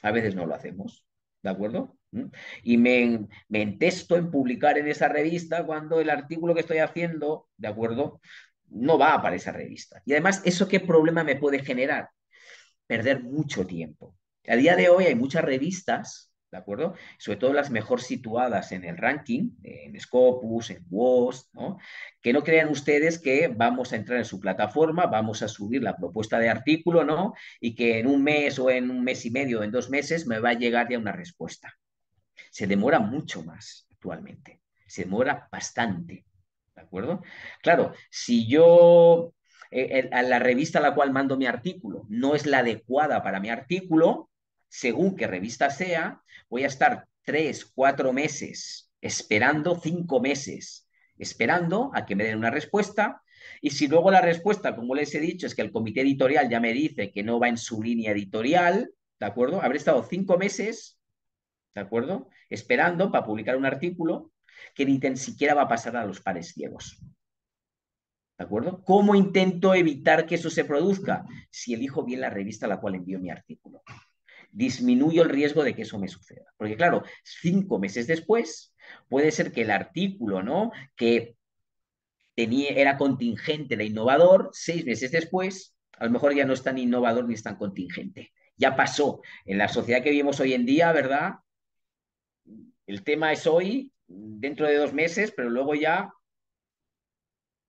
A veces no lo hacemos. ¿De acuerdo? Y me entesto en publicar en esa revista cuando el artículo que estoy haciendo, ¿de acuerdo? No va para esa revista. Y además, ¿eso qué problema me puede generar? Perder mucho tiempo. A día de hoy hay muchas revistas, ¿de acuerdo? Sobre todo las mejor situadas en el ranking, en Scopus, en WOS, ¿no? Que no crean ustedes que vamos a entrar en su plataforma, vamos a subir la propuesta de artículo, ¿no? Y que en un mes o en un mes y medio o en 2 meses me va a llegar ya una respuesta. Se demora mucho más actualmente, se demora bastante, ¿de acuerdo? Claro, si yo a la revista a la cual mando mi artículo no es la adecuada para mi artículo, según qué revista sea, voy a estar 3, 4 meses esperando, 5 meses esperando a que me den una respuesta. Y si luego la respuesta, como les he dicho, es que el comité editorial ya me dice que no va en su línea editorial, ¿de acuerdo? Habré estado 5 meses, ¿de acuerdo? Esperando para publicar un artículo que ni tan siquiera va a pasar a los pares ciegos. ¿De acuerdo? ¿Cómo intento evitar que eso se produzca? Si elijo bien la revista a la cual envío mi artículo. Disminuyo el riesgo de que eso me suceda. Porque claro, 5 meses después puede ser que el artículo, ¿no? Que era contingente, era innovador, 6 meses después, a lo mejor ya no es tan innovador ni es tan contingente. Ya pasó. En la sociedad que vivimos hoy en día, ¿verdad? El tema es hoy, dentro de 2 meses, pero luego ya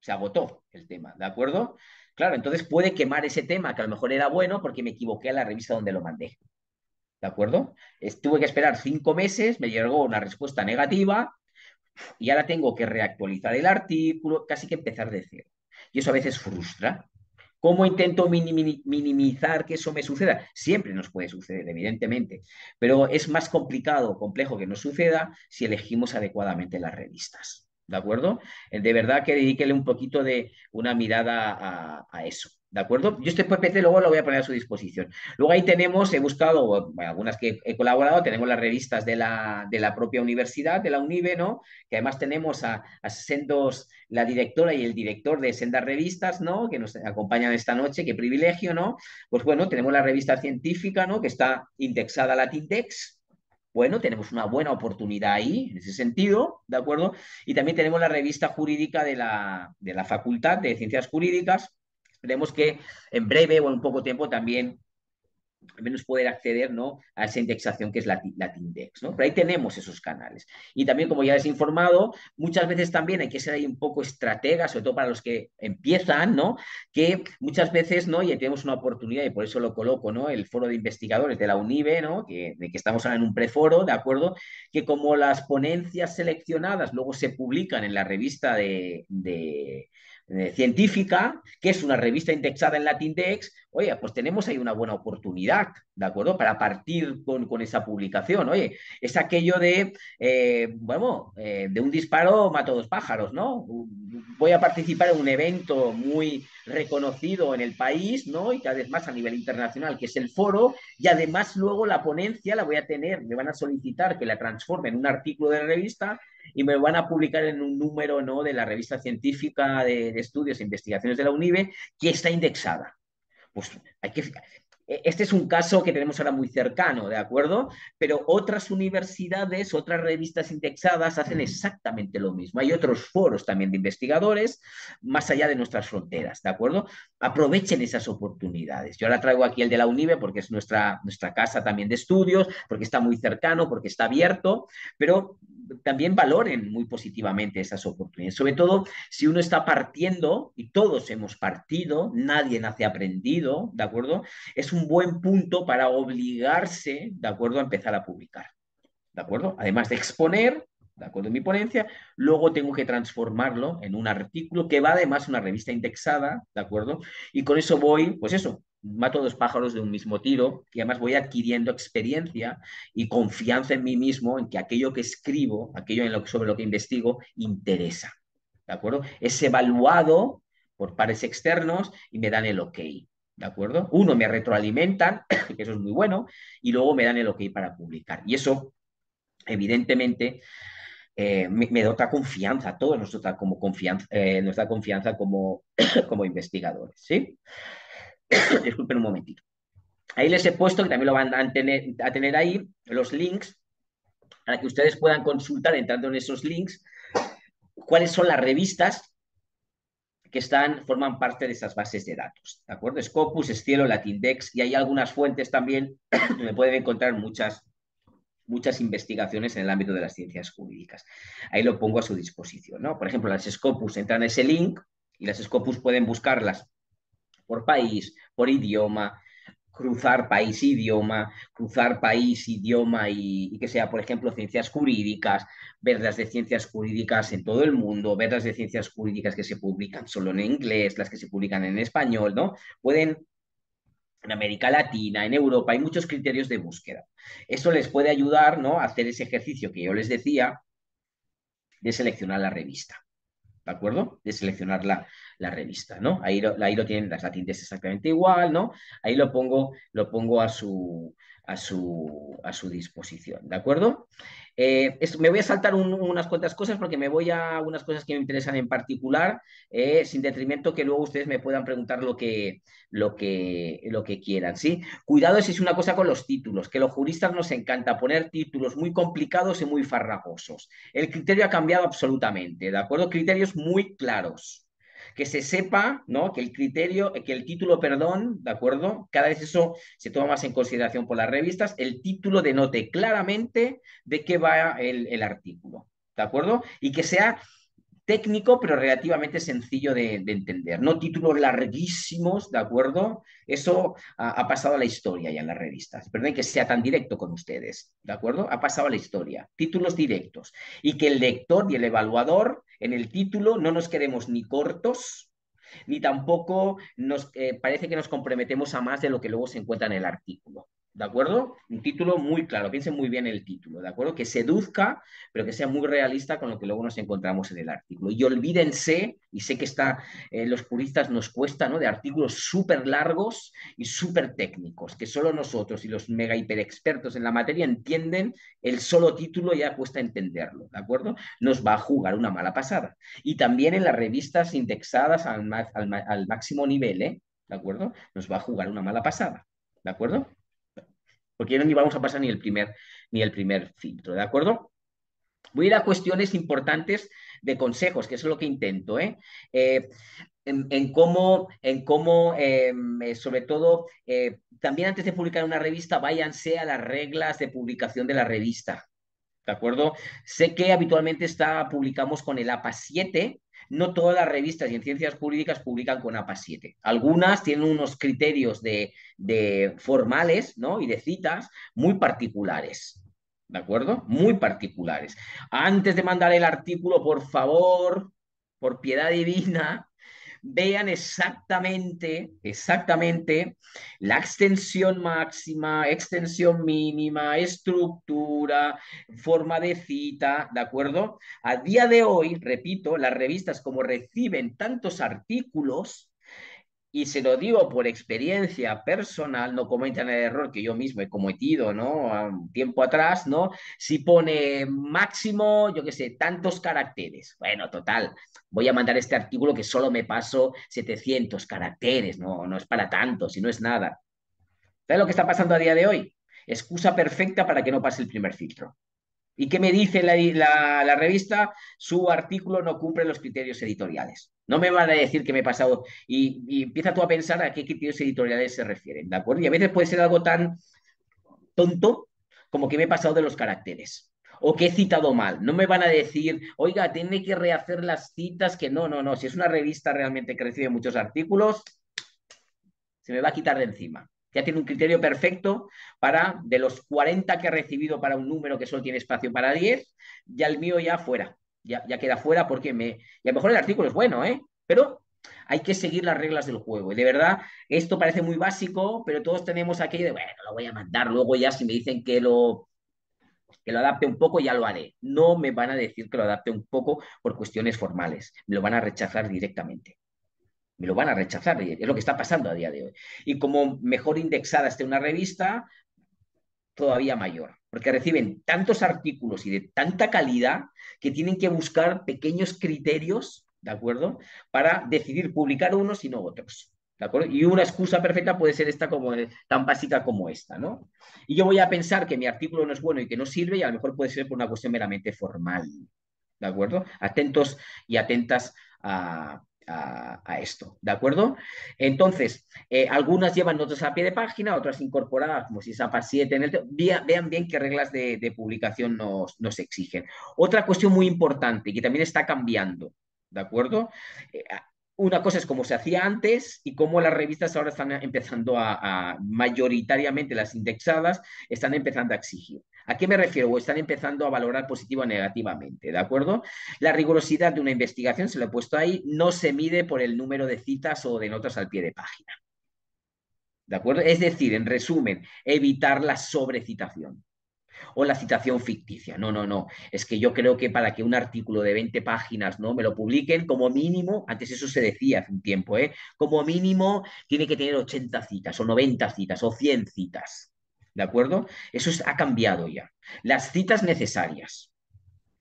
se agotó el tema, ¿de acuerdo? Claro, entonces puede quemar ese tema que a lo mejor era bueno porque me equivoqué a la revista donde lo mandé, ¿de acuerdo? Tuve que esperar 5 meses, me llegó una respuesta negativa y ahora tengo que reactualizar el artículo, casi que empezar de cero. Y eso a veces frustra. ¿Cómo intento minimizar que eso me suceda? Siempre nos puede suceder, evidentemente, pero es más complicado, complejo que nos suceda si elegimos adecuadamente las revistas. ¿De acuerdo? De verdad que dedíquele un poquito de una mirada a eso. ¿De acuerdo? Yo este PPT luego lo voy a poner a su disposición. Luego ahí tenemos, he buscado, bueno, algunas que he colaborado, tenemos las revistas de la propia universidad, de la UNIBE, ¿no? Que además tenemos a sendos, la directora y el director de sendas revistas, ¿no? Que nos acompañan esta noche, qué privilegio, ¿no? Pues bueno, tenemos la revista científica, ¿no? Que está indexada a Latindex. Bueno, tenemos una buena oportunidad ahí, en ese sentido, ¿de acuerdo? Y también tenemos la revista jurídica de la Facultad de Ciencias Jurídicas. Esperemos que en breve o en poco tiempo también al menos poder acceder, ¿no? A esa indexación que es Latindex, ¿no? Pero ahí tenemos esos canales. Y también, como ya les he informado, muchas veces también hay que ser ahí un poco estratega, sobre todo para los que empiezan, ¿no? Que muchas veces, ¿no? Y tenemos una oportunidad, y por eso lo coloco, ¿no? El foro de investigadores de la UNIBE, ¿no? De que estamos ahora en un preforo, ¿de acuerdo? Que como las ponencias seleccionadas luego se publican en la revista científica, que es una revista indexada en Latindex, oye, pues tenemos ahí una buena oportunidad, ¿de acuerdo? Para partir con esa publicación. Oye, es aquello de un disparo mato 2 pájaros, ¿no? Voy a participar en un evento muy reconocido en el país, ¿no? Y cada vez más a nivel internacional, que es el foro, y además luego la ponencia la voy a tener, me van a solicitar que la transforme en un artículo de la revista y me van a publicar en un número, ¿no? De la revista científica de estudios e investigaciones de la UNIBE que está indexada. Pues hay que... Este es un caso que tenemos ahora muy cercano, ¿de acuerdo? Pero otras universidades, otras revistas indexadas hacen exactamente lo mismo. Hay otros foros también de investigadores más allá de nuestras fronteras, ¿de acuerdo? Aprovechen esas oportunidades. Yo ahora traigo aquí el de la UNIBE porque es nuestra casa también de estudios, porque está muy cercano, porque está abierto, pero también valoren muy positivamente esas oportunidades. Sobre todo si uno está partiendo, y todos hemos partido, nadie nace aprendido, ¿de acuerdo? Es un buen punto para obligarse, ¿de acuerdo?, a empezar a publicar, ¿de acuerdo? Además de exponer, ¿de acuerdo? En mi ponencia, luego tengo que transformarlo en un artículo que va además a una revista indexada, ¿de acuerdo? Y con eso voy, pues eso, mato dos pájaros de un mismo tiro, y además voy adquiriendo experiencia y confianza en mí mismo, en que aquello que escribo, aquello sobre lo que investigo, interesa, ¿de acuerdo? Es evaluado por pares externos y me dan el ok, ¿de acuerdo? Uno, me retroalimentan, que eso es muy bueno, y luego me dan el ok para publicar. Y eso, evidentemente, me da confianza, a todos nos da confianza como, como investigadores, ¿sí? Disculpen un momentito. Ahí les he puesto, que también lo van a tener ahí, los links, para que ustedes puedan consultar, entrando en esos links, cuáles son las revistas que forman parte de esas bases de datos, ¿de acuerdo? Scopus, Scielo, Latindex, y hay algunas fuentes también donde pueden encontrar muchas investigaciones en el ámbito de las ciencias jurídicas. Ahí lo pongo a su disposición, ¿no? Por ejemplo, las Scopus entran en ese link y las Scopus pueden buscarlas por país, por idioma, cruzar país, idioma y que sea, por ejemplo, ciencias jurídicas, ver las de ciencias jurídicas en todo el mundo, ver las de ciencias jurídicas que se publican solo en inglés, las que se publican en español, ¿no? Pueden en América Latina, en Europa, hay muchos criterios de búsqueda. Eso les puede ayudar, ¿no?, a hacer ese ejercicio que yo les decía de seleccionar la revista, ¿de acuerdo? De seleccionar la revista, ¿no? Ahí lo tienen las latentes exactamente igual, ¿no? Ahí lo pongo a su disposición, ¿de acuerdo? Me voy a saltar unas cuantas cosas porque me voy a unas cosas que me interesan en particular, sin detrimento que luego ustedes me puedan preguntar lo que quieran, ¿sí? Cuidado si es una cosa con los títulos, que los juristas nos encanta poner títulos muy complicados y muy farragosos. El criterio ha cambiado absolutamente, ¿de acuerdo? Criterios muy claros. Que se sepa, ¿no?, que el título, perdón, ¿de acuerdo? Cada vez eso se toma más en consideración por las revistas, el título denote claramente de qué va el artículo, ¿de acuerdo? Y que sea técnico, pero relativamente sencillo de entender. No títulos larguísimos, ¿de acuerdo? Eso ha pasado a la historia ya en las revistas. Perdón que sea tan directo con ustedes, ¿de acuerdo? Ha pasado a la historia. Títulos directos. Y que el lector y el evaluador en el título no nos queremos ni cortos, ni tampoco parece que nos comprometemos a más de lo que luego se encuentra en el artículo. ¿De acuerdo? Un título muy claro, piensen muy bien el título, ¿de acuerdo? Que seduzca, pero que sea muy realista con lo que luego nos encontramos en el artículo. Y olvídense, y sé que los juristas nos cuesta, ¿no?, de artículos súper largos y súper técnicos, que solo nosotros y los mega hiper expertos en la materia entienden el solo título, ya cuesta entenderlo, ¿de acuerdo? Nos va a jugar una mala pasada. Y también en las revistas indexadas al máximo nivel, ¿de acuerdo? Nos va a jugar una mala pasada, ¿de acuerdo? Porque no ni vamos a pasar ni el primer filtro, ¿de acuerdo? Voy a ir a cuestiones importantes de consejos, que eso es lo que intento, ¿eh? En cómo, sobre todo, también antes de publicar una revista, váyanse a las reglas de publicación de la revista, ¿de acuerdo? Sé que habitualmente publicamos con el APA 7. No todas las revistas y en ciencias jurídicas publican con APA 7. Algunas tienen unos criterios de formales, ¿no?, y de citas muy particulares, ¿de acuerdo? Muy particulares. Antes de mandar el artículo, por favor, por piedad divina, vean exactamente la extensión máxima, extensión mínima, estructura, forma de cita, ¿de acuerdo? A día de hoy, repito, las revistas, como reciben tantos artículos, y se lo digo por experiencia personal, no cometan el error que yo mismo he cometido, ¿no?, a un tiempo atrás, ¿no? Si pone máximo, yo qué sé, tantos caracteres. Bueno, total, voy a mandar este artículo que solo me paso 700 caracteres, no es para tanto, si no es nada. ¿Sabes lo que está pasando a día de hoy? Excusa perfecta para que no pase el primer filtro. ¿Y qué me dice la revista? Su artículo no cumple los criterios editoriales. No me van a decir que me he pasado. Y empieza tú a pensar a qué criterios editoriales se refieren, ¿de acuerdo? Y a veces puede ser algo tan tonto como que me he pasado de los caracteres o que he citado mal. No me van a decir, oiga, tiene que rehacer las citas, que no. Si es una revista realmente que recibe muchos artículos, se me va a quitar de encima. Ya tiene un criterio perfecto para, de los 40 que he recibido para un número que solo tiene espacio para 10, ya el mío ya fuera. Ya queda fuera porque y a lo mejor el artículo es bueno, ¿eh? Pero hay que seguir las reglas del juego. Y de verdad, esto parece muy básico, pero todos tenemos aquello de, bueno, lo voy a mandar, luego ya si me dicen que lo adapte un poco, ya lo haré. No me van a decir que lo adapte un poco por cuestiones formales, me lo van a rechazar directamente. Me lo van a rechazar, es lo que está pasando a día de hoy. Y como mejor indexada esté una revista, todavía mayor, porque reciben tantos artículos y de tanta calidad que tienen que buscar pequeños criterios, ¿de acuerdo? Para decidir publicar unos y no otros. ¿De acuerdo? Y una excusa perfecta puede ser esta como tan básica como esta, ¿no? Y yo voy a pensar que mi artículo no es bueno y que no sirve y a lo mejor puede ser por una cuestión meramente formal. ¿De acuerdo? Atentos y atentas a esto, ¿de acuerdo? Entonces, algunas llevan notas a pie de página, otras incorporadas, como si es APA 7 en el... Vean bien qué reglas de publicación nos exigen. Otra cuestión muy importante que también está cambiando, ¿de acuerdo? Una cosa es cómo se hacía antes y cómo las revistas ahora están empezando mayoritariamente las indexadas, están empezando a exigir. ¿A qué me refiero? O están empezando a valorar positiva o negativamente, ¿de acuerdo? La rigurosidad de una investigación, se lo he puesto ahí, no se mide por el número de citas o de notas al pie de página. ¿De acuerdo? Es decir, en resumen, evitar la sobrecitación o la citación ficticia. No, no, no. Es que yo creo que para que un artículo de 20 páginas no me lo publiquen, como mínimo, antes eso se decía hace un tiempo, como mínimo tiene que tener 80 citas o 90 citas o 100 citas. ¿De acuerdo? Eso ha cambiado ya. Las citas necesarias,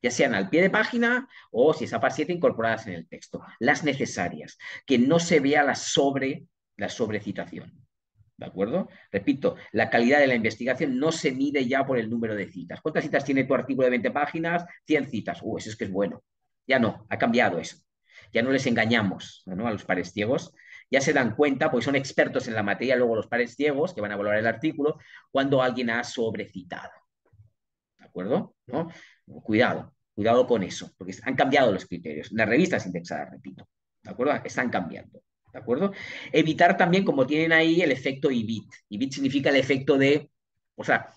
ya sean al pie de página o si es APA 7 incorporadas en el texto, las necesarias, que no se vea la sobrecitación. ¿De acuerdo? Repito, la calidad de la investigación no se mide ya por el número de citas. ¿Cuántas citas tiene tu artículo de 20 páginas? 100 citas. Eso es que es bueno. Ya no, ha cambiado eso. Ya no les engañamos, ¿no?, a los pares ciegos. Ya se dan cuenta, porque son expertos en la materia, luego los pares ciegos, que van a valorar el artículo, cuando alguien ha sobrecitado. ¿De acuerdo? ¿No? Cuidado, cuidado con eso, porque han cambiado los criterios. Las revistas indexadas, repito, ¿de acuerdo? Están cambiando. ¿De acuerdo? Evitar también, como tienen ahí, el efecto IBIT. IBIT significa el efecto de, o sea,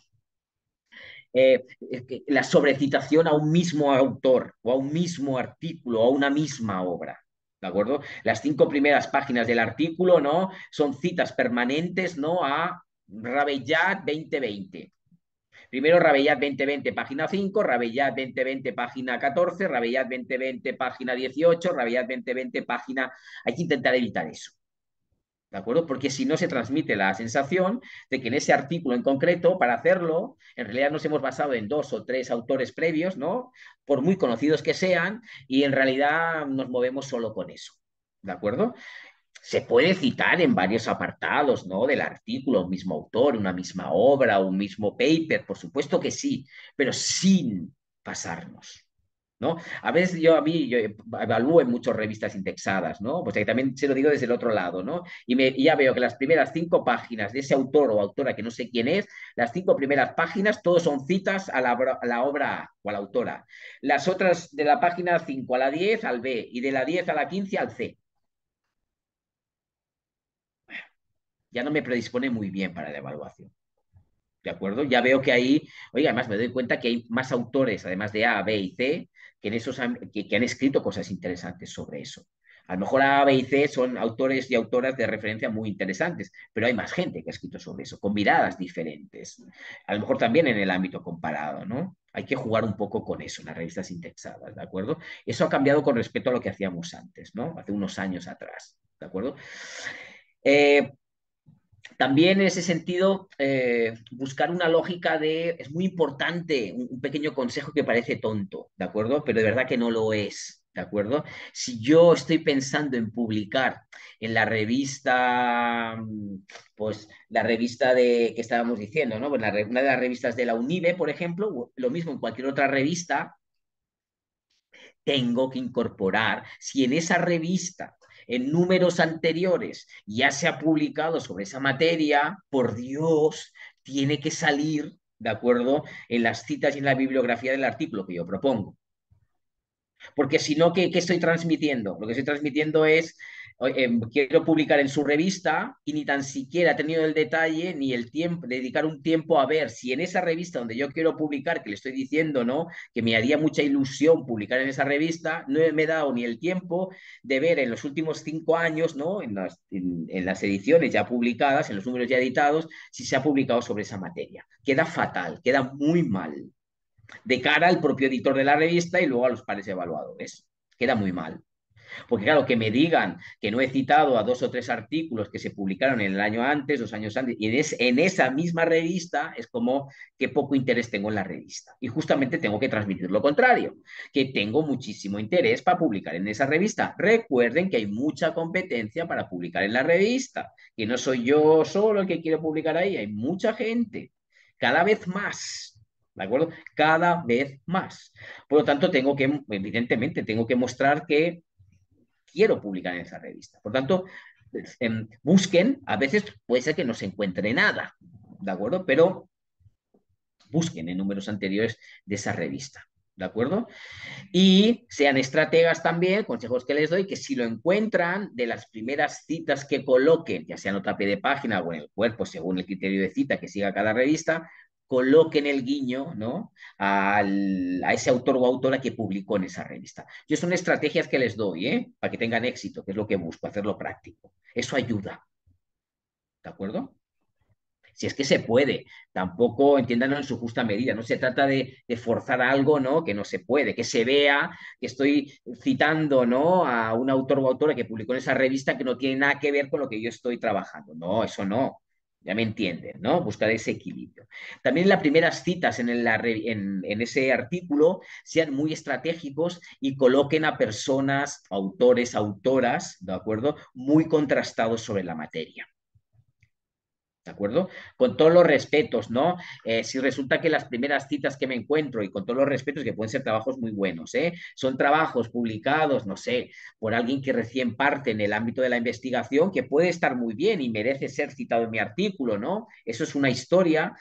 la sobrecitación a un mismo autor o a un mismo artículo o a una misma obra. ¿De acuerdo? Las 5 primeras páginas del artículo, ¿no? Son citas permanentes, ¿no? A Rabellat 2020. Primero Rabellat 2020, página 5, Rabellat 2020, página 14, Rabellat 2020, página 18, Rabellat 2020, página... Hay que intentar evitar eso. ¿De acuerdo? Porque si no se transmite la sensación de que en ese artículo en concreto, para hacerlo, en realidad nos hemos basado en 2 o 3 autores previos, ¿no? Por muy conocidos que sean, y en realidad nos movemos solo con eso. ¿De acuerdo? Se puede citar en varios apartados, ¿no?, del artículo, un mismo autor, una misma obra, un mismo paper, por supuesto que sí, pero sin pasarnos, ¿no? A veces yo evalúo en muchas revistas indexadas, ¿no? Pues también se lo digo desde el otro lado, ¿no? Y ya veo que las primeras 5 páginas de ese autor o autora que no sé quién es, las 5 primeras páginas, todos son citas a la obra A o a la autora. Las otras de la página 5 a la 10 al B y de la 10 a la 15 al C. Ya no me predispone muy bien para la evaluación. ¿De acuerdo? Ya veo que ahí, oiga, además me doy cuenta que hay más autores, además de A, B y C, que, que han escrito cosas interesantes sobre eso. A lo mejor A, B y C son autores y autoras de referencia muy interesantes, pero hay más gente que ha escrito sobre eso, con miradas diferentes. A lo mejor también en el ámbito comparado, ¿no? Hay que jugar un poco con eso en las revistas indexadas, ¿de acuerdo? Eso ha cambiado con respecto a lo que hacíamos antes, ¿no? Hace unos años atrás, ¿de acuerdo? También en ese sentido, buscar una lógica es muy importante, un pequeño consejo que parece tonto, ¿de acuerdo? Pero de verdad que no lo es, ¿de acuerdo? Si yo estoy pensando en publicar en la revista, pues la revista que estábamos diciendo, ¿no? Pues una de las revistas de la UNIBE, por ejemplo, lo mismo en cualquier otra revista, tengo que incorporar, si en esa revista en números anteriores ya se ha publicado sobre esa materia, por Dios, tiene que salir, ¿de acuerdo?, en las citas y en la bibliografía del artículo que yo propongo. Porque si no, ¿qué estoy transmitiendo? Lo que estoy transmitiendo es quiero publicar en su revista y ni tan siquiera he tenido el detalle ni el tiempo, dedicar un tiempo a ver si en esa revista donde yo quiero publicar, que le estoy diciendo, ¿no? Que me haría mucha ilusión publicar en esa revista, no me he dado ni el tiempo de ver en los últimos 5 años, ¿no? En las ediciones ya publicadas, en los números ya editados, si se ha publicado sobre esa materia. Queda fatal, queda muy mal de cara al propio editor de la revista y luego a los pares evaluadores. Queda muy mal. Porque claro, que me digan que no he citado a 2 o 3 artículos que se publicaron en el año antes, 2 años antes, y en esa misma revista es como que poco interés tengo en la revista. Y justamente tengo que transmitir lo contrario, que tengo muchísimo interés para publicar en esa revista. Recuerden que hay mucha competencia para publicar en la revista, que no soy yo solo el que quiero publicar ahí, hay mucha gente, cada vez más. ¿De acuerdo? Cada vez más. Por lo tanto, evidentemente, tengo que mostrar que quiero publicar en esa revista. Por tanto, busquen, a veces puede ser que no se encuentre nada, ¿de acuerdo? Pero busquen en números anteriores de esa revista, ¿de acuerdo? Y sean estrategas también, consejos que les doy, que si lo encuentran de las primeras citas que coloquen, ya sea en otra pie de página o en el cuerpo, según el criterio de cita que siga cada revista, coloquen el guiño, ¿no? A ese autor o autora que publicó en esa revista. Yo son estrategias que les doy, ¿eh? Para que tengan éxito, que es lo que busco, hacerlo práctico. Eso ayuda, ¿de acuerdo? Si es que se puede, tampoco entiéndanlo en su justa medida, no se trata de forzar algo, ¿no? Que no se puede, que se vea que estoy citando, ¿no? A un autor o autora que publicó en esa revista que no tiene nada que ver con lo que yo estoy trabajando. No, eso no. Ya me entienden, ¿no? Buscar ese equilibrio. También las primeras citas en ese artículo sean muy estratégicos y coloquen a personas, autores, autoras, ¿de acuerdo? Muy contrastados sobre la materia. ¿De acuerdo? Con todos los respetos, ¿no? Si resulta que las primeras citas que me encuentro, y con todos los respetos, que pueden ser trabajos muy buenos, son trabajos publicados, no sé, por alguien que recién parte en el ámbito de la investigación, que puede estar muy bien y merece ser citado en mi artículo, ¿no? Eso es una historia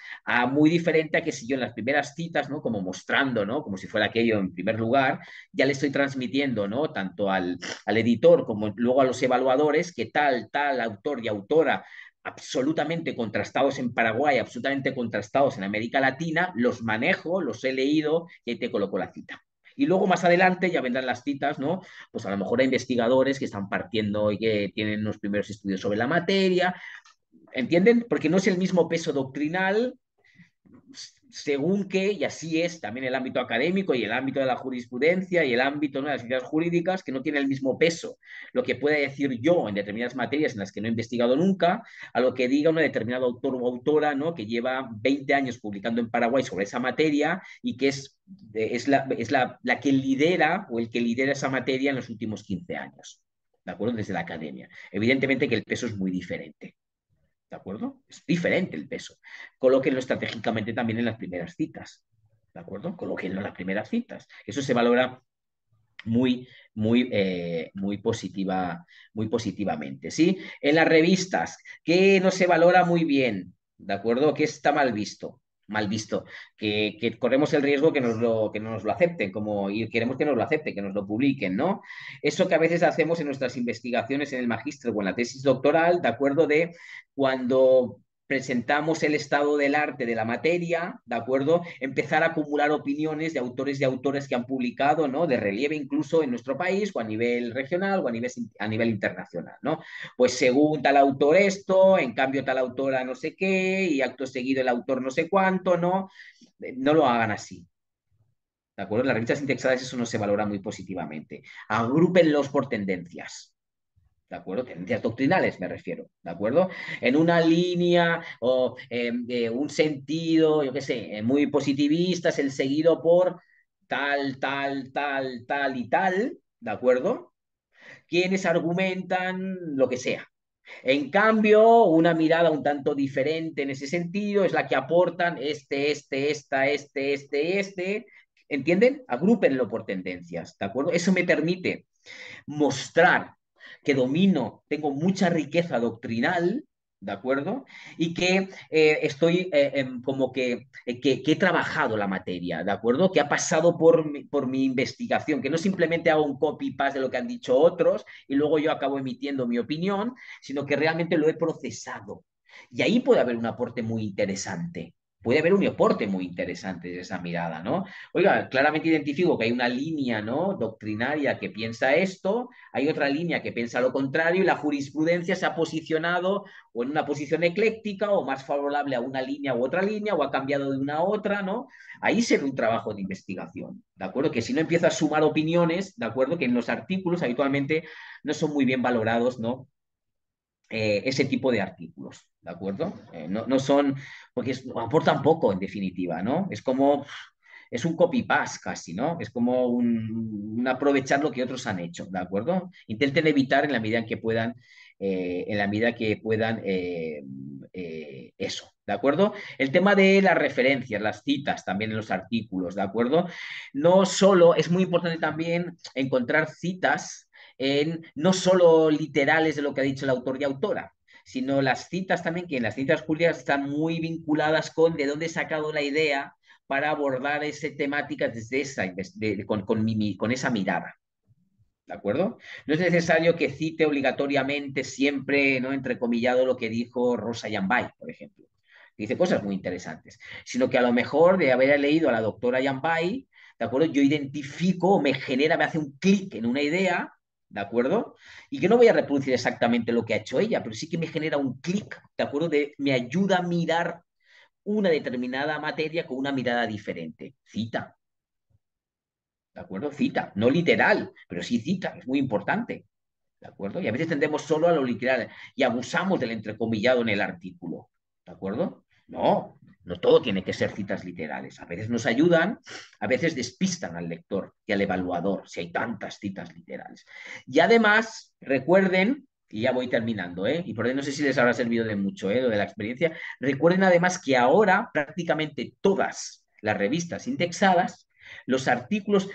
muy diferente a que si yo en las primeras citas, ¿no? Como mostrando, ¿no? Como si fuera aquello en primer lugar, ya le estoy transmitiendo, ¿no? Tanto al editor como luego a los evaluadores que tal autor y autora absolutamente contrastados en Paraguay, absolutamente contrastados en América Latina, los manejo, los he leído y ahí te coloco la cita. Y luego más adelante ya vendrán las citas, ¿no? Pues a lo mejor a investigadores que están partiendo y que tienen unos primeros estudios sobre la materia, ¿entienden? Porque no es el mismo peso doctrinal según que, y así es también el ámbito académico y el ámbito de la jurisprudencia y el ámbito, ¿no?, de las ciencias jurídicas, que no tiene el mismo peso lo que pueda decir yo en determinadas materias en las que no he investigado nunca, a lo que diga un determinado autor o autora, ¿no?, que lleva 20 años publicando en Paraguay sobre esa materia y que es la que lidera o el que lidera esa materia en los últimos 15 años, ¿de acuerdo? Desde la academia. Evidentemente que el peso es muy diferente. ¿De acuerdo? Es diferente el peso. Colóquenlo estratégicamente también en las primeras citas. ¿De acuerdo? Colóquenlo en las primeras citas. Eso se valora muy positivamente. ¿Sí? En las revistas, ¿qué no se valora muy bien? ¿De acuerdo? ¿Qué está mal visto? Mal visto, que corremos el riesgo que no nos lo acepten, y queremos que nos lo acepten, que nos lo publiquen, ¿no? Eso que a veces hacemos en nuestras investigaciones en el magíster o en la tesis doctoral, ¿de acuerdo? De cuando presentamos el estado del arte de la materia, ¿de acuerdo? Empezar a acumular opiniones de autores y autores que han publicado, ¿no? De relieve incluso en nuestro país o a nivel regional o a nivel internacional, ¿no? Pues según tal autor esto, en cambio tal autora no sé qué y acto seguido el autor no sé cuánto, ¿no? No lo hagan así. ¿De acuerdo? En las revistas indexadas eso no se valora muy positivamente. Agrúpenlos por tendencias. ¿De acuerdo? Tendencias doctrinales me refiero, ¿de acuerdo? En una línea o de un sentido, yo qué sé, muy positivista, es el seguido por tal y tal, ¿de acuerdo? Quienes argumentan lo que sea. En cambio, una mirada un tanto diferente en ese sentido es la que aportan este. ¿Entienden? Agrúpenlo por tendencias, ¿de acuerdo? Eso me permite mostrar que domino, tengo mucha riqueza doctrinal, ¿de acuerdo? Y que estoy como que he trabajado la materia, ¿de acuerdo? Que ha pasado por mi investigación, que no simplemente hago un copy-paste de lo que han dicho otros y luego yo acabo emitiendo mi opinión, sino que realmente lo he procesado. Y ahí puede haber un aporte muy interesante. Puede haber un aporte muy interesante de esa mirada, ¿no? Oiga, claramente identifico que hay una línea, ¿no?, doctrinaria que piensa esto, hay otra línea que piensa lo contrario y la jurisprudencia se ha posicionado o en una posición ecléctica o más favorable a una línea u otra línea o ha cambiado de una a otra, ¿no? Ahí se ve un trabajo de investigación, ¿de acuerdo? Que si no empieza a sumar opiniones, ¿de acuerdo? Que en los artículos habitualmente no son muy bien valorados, ¿no? Ese tipo de artículos, ¿de acuerdo? No son, porque aportan poco en definitiva, ¿no? Es como, es un copy-paste casi, ¿no? Es como un aprovechar lo que otros han hecho, ¿de acuerdo? Intenten evitar en la medida en que puedan, eso, ¿de acuerdo? El tema de las referencias, las citas también en los artículos, ¿de acuerdo? No solo, es muy importante también encontrar citas en no solo literales de lo que ha dicho el autor y autora, sino las citas también, que en las citas jurídicas están muy vinculadas con de dónde he sacado la idea para abordar esa temática desde con esa mirada. ¿De acuerdo? No es necesario que cite obligatoriamente siempre, ¿no?, entrecomillado, lo que dijo Rosa Yambay, por ejemplo. Dice cosas muy interesantes, sino que a lo mejor de haber leído a la doctora Yambay, ¿de acuerdo? Yo identifico, me hace un clic en una idea, ¿de acuerdo? Y que no voy a reproducir exactamente lo que ha hecho ella, pero sí que me genera un clic, ¿de acuerdo? Me ayuda a mirar una determinada materia con una mirada diferente. Cita, ¿de acuerdo? Cita, no literal, pero sí cita, es muy importante, ¿de acuerdo? Y a veces tendemos solo a lo literal y abusamos del entrecomillado en el artículo, ¿de acuerdo? No, no todo tiene que ser citas literales. A veces nos ayudan, a veces despistan al lector y al evaluador si hay tantas citas literales. Y además, recuerden, y ya voy terminando, y por ahí no sé si les habrá servido de mucho, lo de la experiencia, recuerden además que ahora prácticamente todas las revistas indexadas, los artículos,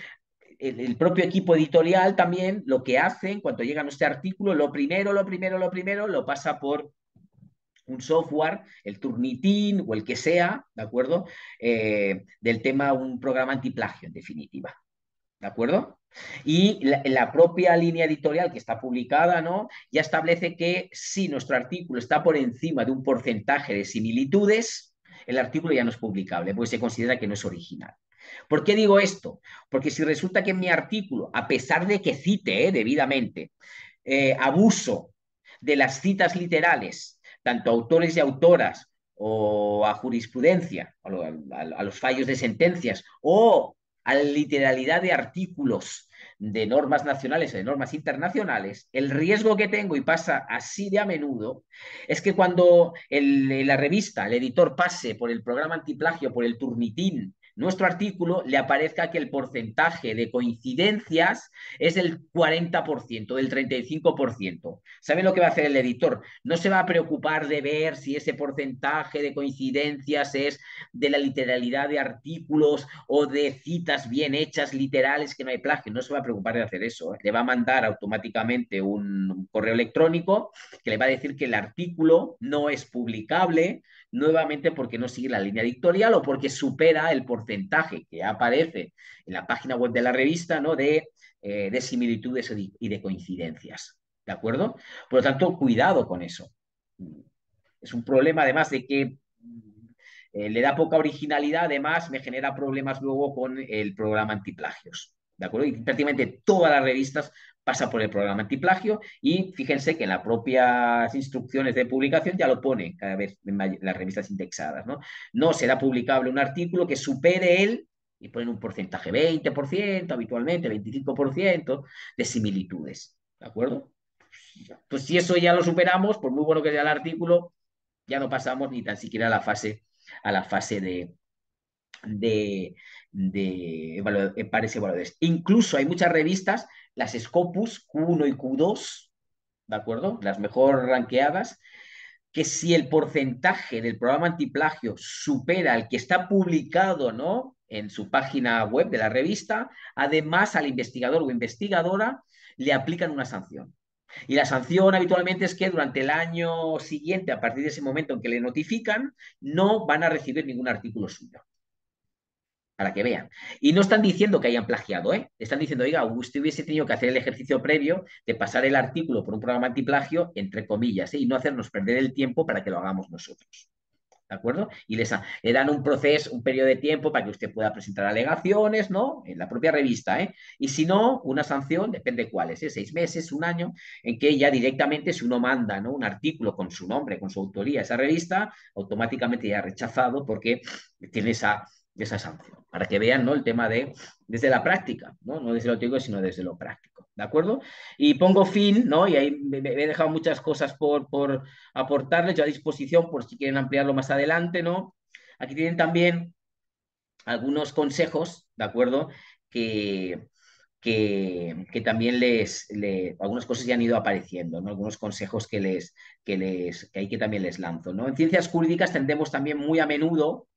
el propio equipo editorial también lo que hace en cuanto llega a este artículo, lo pasa por un software, el Turnitin o el que sea, ¿de acuerdo? Del tema, un programa antiplagio, en definitiva. ¿De acuerdo? Y la propia línea editorial que está publicada, ¿no?, ya establece que si nuestro artículo está por encima de un porcentaje de similitudes, el artículo ya no es publicable, pues se considera que no es original. ¿Por qué digo esto? Porque si resulta que en mi artículo, a pesar de que cite debidamente, abuso de las citas literales, tanto a autores y autoras, o a jurisprudencia, a los fallos de sentencias, o a la literalidad de artículos de normas nacionales o de normas internacionales, el riesgo que tengo, y pasa así de a menudo, es que cuando la revista, el editor, pase por el programa antiplagio, por el Turnitin, nuestro artículo, le aparezca que el porcentaje de coincidencias es del 40%, del 35%. ¿Saben lo que va a hacer el editor? No se va a preocupar de ver si ese porcentaje de coincidencias es de la literalidad de artículos o de citas bien hechas, literales, que no hay plagio. No se va a preocupar de hacer eso. Le va a mandar automáticamente un correo electrónico que le va a decir que el artículo no es publicable, nuevamente porque no sigue la línea editorial o porque supera el porcentaje que aparece en la página web de la revista, ¿no?, de similitudes y de coincidencias. ¿De acuerdo? Por lo tanto, cuidado con eso. Es un problema, además de que le da poca originalidad, además me genera problemas luego con el programa antiplagios. ¿De acuerdo? Y prácticamente todas las revistas pasan por el programa antiplagio y fíjense que en las propias instrucciones de publicación ya lo pone cada vez en las revistas indexadas, ¿no? No será publicable un artículo que supere el, y ponen un porcentaje, 20%, habitualmente 25% de similitudes. ¿De acuerdo? Pues si eso ya lo superamos, por muy bueno que sea el artículo, ya no pasamos ni tan siquiera a la fase de pares evaluadores. Incluso hay muchas revistas, las Scopus Q1 y Q2, ¿de acuerdo? Las mejor ranqueadas, que si el porcentaje del programa antiplagio supera el que está publicado, ¿no?, en su página web de la revista, además al investigador o investigadora le aplican una sanción. Y la sanción habitualmente es que durante el año siguiente, a partir de ese momento en que le notifican, no van a recibir ningún artículo suyo. Para que vean. Y no están diciendo que hayan plagiado, ¿eh? Están diciendo, oiga, usted hubiese tenido que hacer el ejercicio previo de pasar el artículo por un programa antiplagio, entre comillas, ¿eh? Y no hacernos perder el tiempo para que lo hagamos nosotros. ¿De acuerdo? Y le dan un proceso, un periodo de tiempo para que usted pueda presentar alegaciones, ¿no? En la propia revista, ¿eh? Y si no, una sanción, depende cuáles, ¿eh? 6 meses, un año, en que ya directamente si uno manda, ¿no? Un artículo con su nombre, con su autoría a esa revista, automáticamente ya rechazado porque tiene esa sanción. Para que vean, ¿no? El tema de desde la práctica, ¿no? No desde lo teórico, sino desde lo práctico. ¿De acuerdo? Y pongo fin, ¿no? Y ahí me he dejado muchas cosas por aportarles yo a disposición por si quieren ampliarlo más adelante, ¿no? Aquí tienen también algunos consejos, ¿de acuerdo? Que, que también algunas cosas ya han ido apareciendo, ¿no? Algunos consejos que hay que también les lanzo, ¿no? En ciencias jurídicas tendemos también muy a menudo,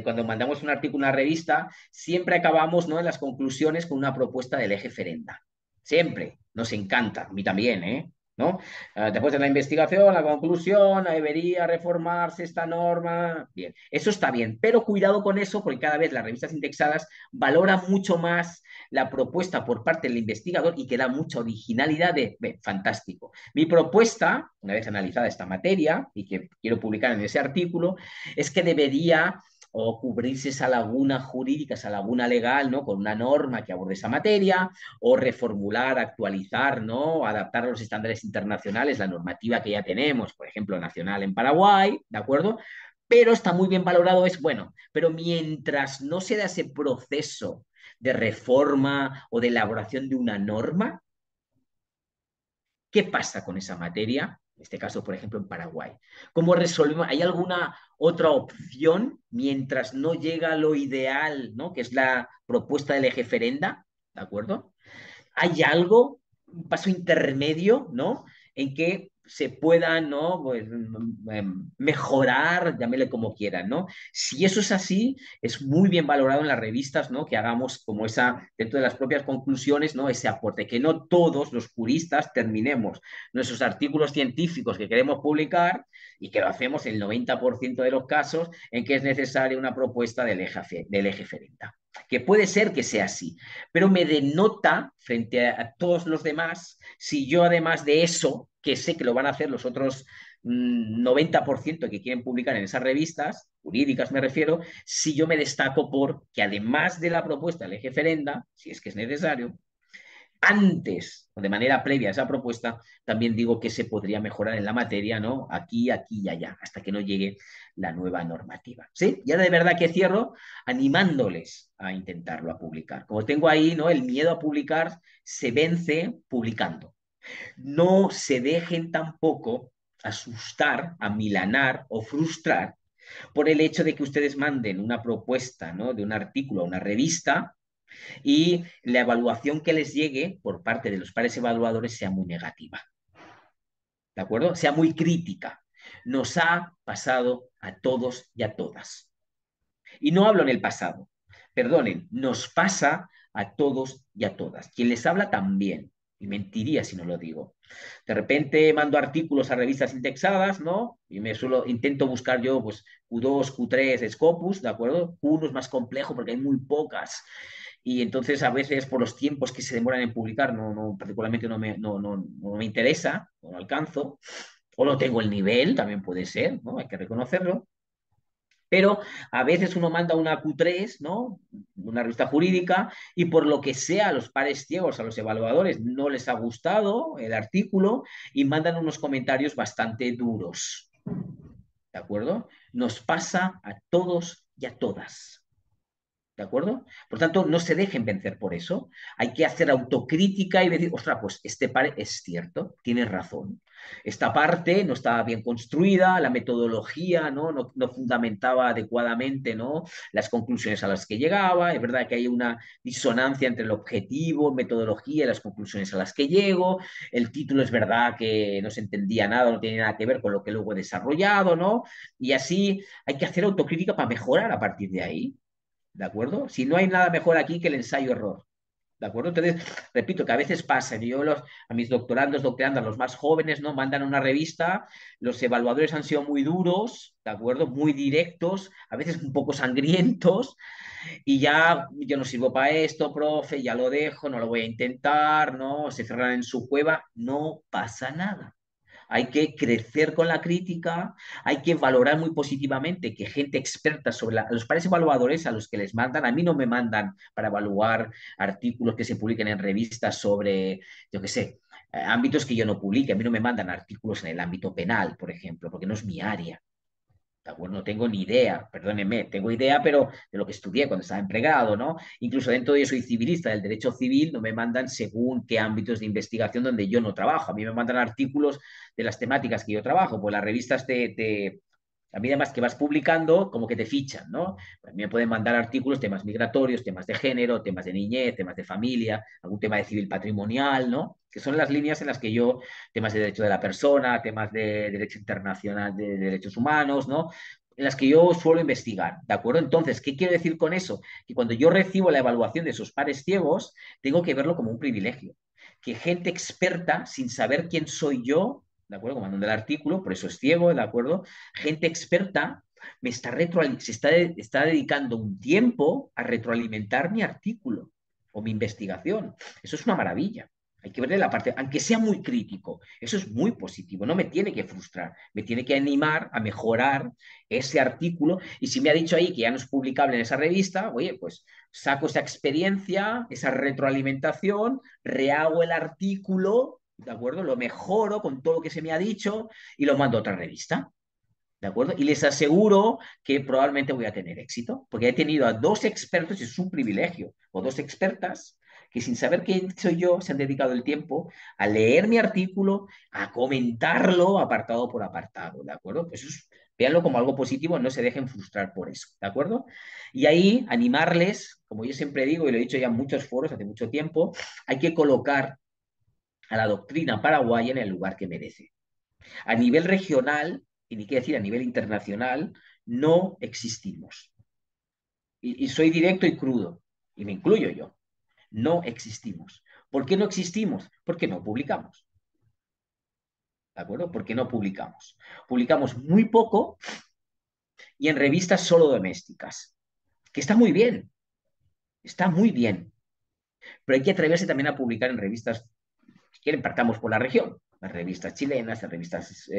cuando mandamos un artículo a una revista, siempre acabamos, ¿no? En las conclusiones con una propuesta del eje ferenda. Siempre. Nos encanta. A mí también, ¿eh? ¿No? Después de la investigación, la conclusión, debería reformarse esta norma. Bien, eso está bien, pero cuidado con eso porque cada vez las revistas indexadas valoran mucho más la propuesta por parte del investigador y que da mucha originalidad fantástico. Mi propuesta, una vez analizada esta materia y que quiero publicar en ese artículo, es que debería o cubrirse esa laguna jurídica, esa laguna legal, ¿no? Con una norma que aborde esa materia, o reformular, actualizar, ¿no? Adaptar a los estándares internacionales la normativa que ya tenemos, por ejemplo, nacional en Paraguay, ¿de acuerdo? Pero está muy bien valorado, es bueno, pero mientras no se da ese proceso de reforma o de elaboración de una norma, ¿qué pasa con esa materia? En este caso, por ejemplo, en Paraguay. ¿Cómo resolvemos? ¿Hay alguna otra opción mientras no llega a lo ideal, ¿no? Que es la propuesta del eje ferenda, ¿de acuerdo? ¿Hay algo, un paso intermedio, ¿no? En que se pueda, ¿no? Pues, mejorar, llámele como quieran, ¿no? Si eso es así, es muy bien valorado en las revistas, ¿no? Que hagamos como esa, dentro de las propias conclusiones, ¿no? Ese aporte, que no todos los juristas terminemos nuestros artículos científicos que queremos publicar y que lo hacemos en el 90% de los casos en que es necesaria una propuesta del eje ferenda. Que puede ser que sea así, pero me denota frente a todos los demás si yo además de eso, que sé que lo van a hacer los otros 90% que quieren publicar en esas revistas, jurídicas me refiero, si yo me destaco por que además de la propuesta del eje ferenda, si es que es necesario, antes o de manera previa a esa propuesta, también digo que se podría mejorar en la materia, ¿no? Aquí, aquí y allá, hasta que no llegue la nueva normativa. ¿Sí? Y ahora de verdad que cierro animándoles a intentarlo, a publicar. Como tengo ahí, ¿no? El miedo a publicar se vence publicando. No se dejen tampoco asustar, amilanar o frustrar por el hecho de que ustedes manden una propuesta, ¿no? De un artículo a una revista y la evaluación que les llegue por parte de los pares evaluadores sea muy negativa, ¿de acuerdo? Sea muy crítica. Nos ha pasado a todos y a todas. Y no hablo en el pasado, perdonen, nos pasa a todos y a todas. Quien les habla también, y mentiría si no lo digo. De repente mando artículos a revistas indexadas, ¿no? Y intento buscar yo, pues, Q2, Q3, Scopus, ¿de acuerdo? Q1 es más complejo porque hay muy pocas y entonces a veces por los tiempos que se demoran en publicar, particularmente no me interesa, no lo alcanzo, o no tengo el nivel, también puede ser, ¿no? Hay que reconocerlo. Pero a veces uno manda una Q3, ¿no? Una revista jurídica, y por lo que sea, a los pares ciegos, a los evaluadores, no les ha gustado el artículo y mandan unos comentarios bastante duros. ¿De acuerdo? Nos pasa a todos y a todas. ¿De acuerdo? Por tanto, no se dejen vencer por eso. Hay que hacer autocrítica y decir, ostras, pues este par es cierto, tienes razón. Esta parte no estaba bien construida, la metodología no fundamentaba adecuadamente, ¿no? Las conclusiones a las que llegaba. Es verdad que hay una disonancia entre el objetivo, metodología y las conclusiones a las que llego. El título es verdad que no se entendía nada, no tiene nada que ver con lo que luego he desarrollado, ¿no? Y así hay que hacer autocrítica para mejorar a partir de ahí. ¿De acuerdo? Si no hay nada mejor aquí que el ensayo-error. ¿De acuerdo? Entonces, repito que a veces pasa, a mis doctorandos, doctorandas, los más jóvenes, ¿no? Mandan una revista, los evaluadores han sido muy duros, ¿de acuerdo? Muy directos, a veces un poco sangrientos, y ya yo no sirvo para esto, profe, ya lo dejo, no lo voy a intentar, ¿no? Se cerran en su cueva, no pasa nada. Hay que crecer con la crítica, hay que valorar muy positivamente que gente experta sobre los pares evaluadores a los que les mandan, a mí no me mandan para evaluar artículos que se publiquen en revistas sobre, yo qué sé, ámbitos que yo no publique, a mí no me mandan artículos en el ámbito penal, por ejemplo, porque no es mi área. ¿De acuerdo? No tengo ni idea, perdónenme, tengo idea, pero de lo que estudié cuando estaba empleado, ¿no? Incluso dentro de yo soy civilista, del derecho civil no me mandan según qué ámbitos de investigación donde yo no trabajo. A mí me mandan artículos de las temáticas que yo trabajo, pues las revistas a mí además que vas publicando, como que te fichan, ¿no? A mí me pueden mandar artículos, temas migratorios, temas de género, temas de niñez, temas de familia, algún tema de civil patrimonial, ¿no? Que son las líneas en las que yo, temas de derecho de la persona, temas de derecho internacional de derechos humanos, ¿no? En las que yo suelo investigar, ¿de acuerdo? Entonces, ¿qué quiero decir con eso? Que cuando yo recibo la evaluación de esos pares ciegos, tengo que verlo como un privilegio. Que gente experta, sin saber quién soy yo, ¿de acuerdo? Como mandando el artículo, por eso es ciego, ¿de acuerdo? Gente experta está dedicando un tiempo a retroalimentar mi artículo o mi investigación. Eso es una maravilla. Hay que verle la parte, aunque sea muy crítico, eso es muy positivo, no me tiene que frustrar, me tiene que animar a mejorar ese artículo. Y si me ha dicho ahí que ya no es publicable en esa revista, oye, pues saco esa experiencia, esa retroalimentación, rehago el artículo, ¿de acuerdo? Lo mejoro con todo lo que se me ha dicho y lo mando a otra revista. ¿De acuerdo? Y les aseguro que probablemente voy a tener éxito, porque he tenido a dos expertos, y es un privilegio, o dos expertas, que sin saber quién soy yo, se han dedicado el tiempo a leer mi artículo, a comentarlo apartado por apartado, ¿de acuerdo? Pues eso véanlo como algo positivo, no se dejen frustrar por eso, ¿de acuerdo? Y ahí animarles, como yo siempre digo, y lo he dicho ya en muchos foros hace mucho tiempo, hay que colocar a la doctrina paraguaya en el lugar que merece. A nivel regional, y ni qué decir a nivel internacional, no existimos. Y soy directo y crudo, y me incluyo yo. No existimos. ¿Por qué no existimos? Porque no publicamos. ¿De acuerdo? Porque no publicamos. Publicamos muy poco y en revistas solo domésticas, que está muy bien, pero hay que atreverse también a publicar en revistas, si quieren, partamos por la región, en revistas chilenas, en revistas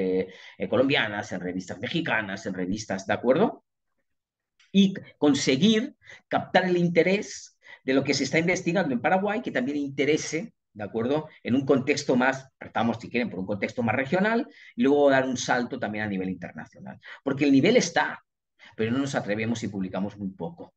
colombianas, en revistas mexicanas, en revistas, ¿de acuerdo? Y conseguir captar el interés de lo que se está investigando en Paraguay, que también interese, ¿de acuerdo? En un contexto más, partamos si quieren, por un contexto más regional, y luego dar un salto también a nivel internacional. Porque el nivel está, pero no nos atrevemos y publicamos muy poco.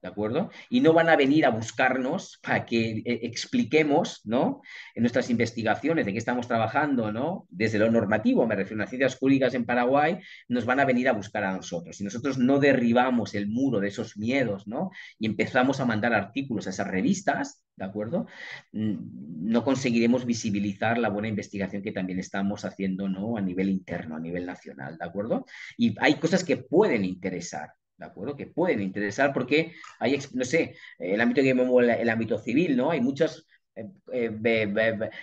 ¿De acuerdo? Y no van a venir a buscarnos para que expliquemos, ¿no? En nuestras investigaciones de qué estamos trabajando, ¿no? Desde lo normativo, me refiero a las ciencias jurídicas en Paraguay, nos van a venir a buscar a nosotros. Si nosotros no derribamos el muro de esos miedos, ¿no? Y empezamos a mandar artículos a esas revistas, ¿de acuerdo? No conseguiremos visibilizar la buena investigación que también estamos haciendo, ¿no? A nivel interno, a nivel nacional, ¿de acuerdo? Y hay cosas que pueden interesar, ¿de acuerdo? Que pueden interesar porque hay, no sé, el ámbito que me mueve, el ámbito civil, ¿no? Hay muchas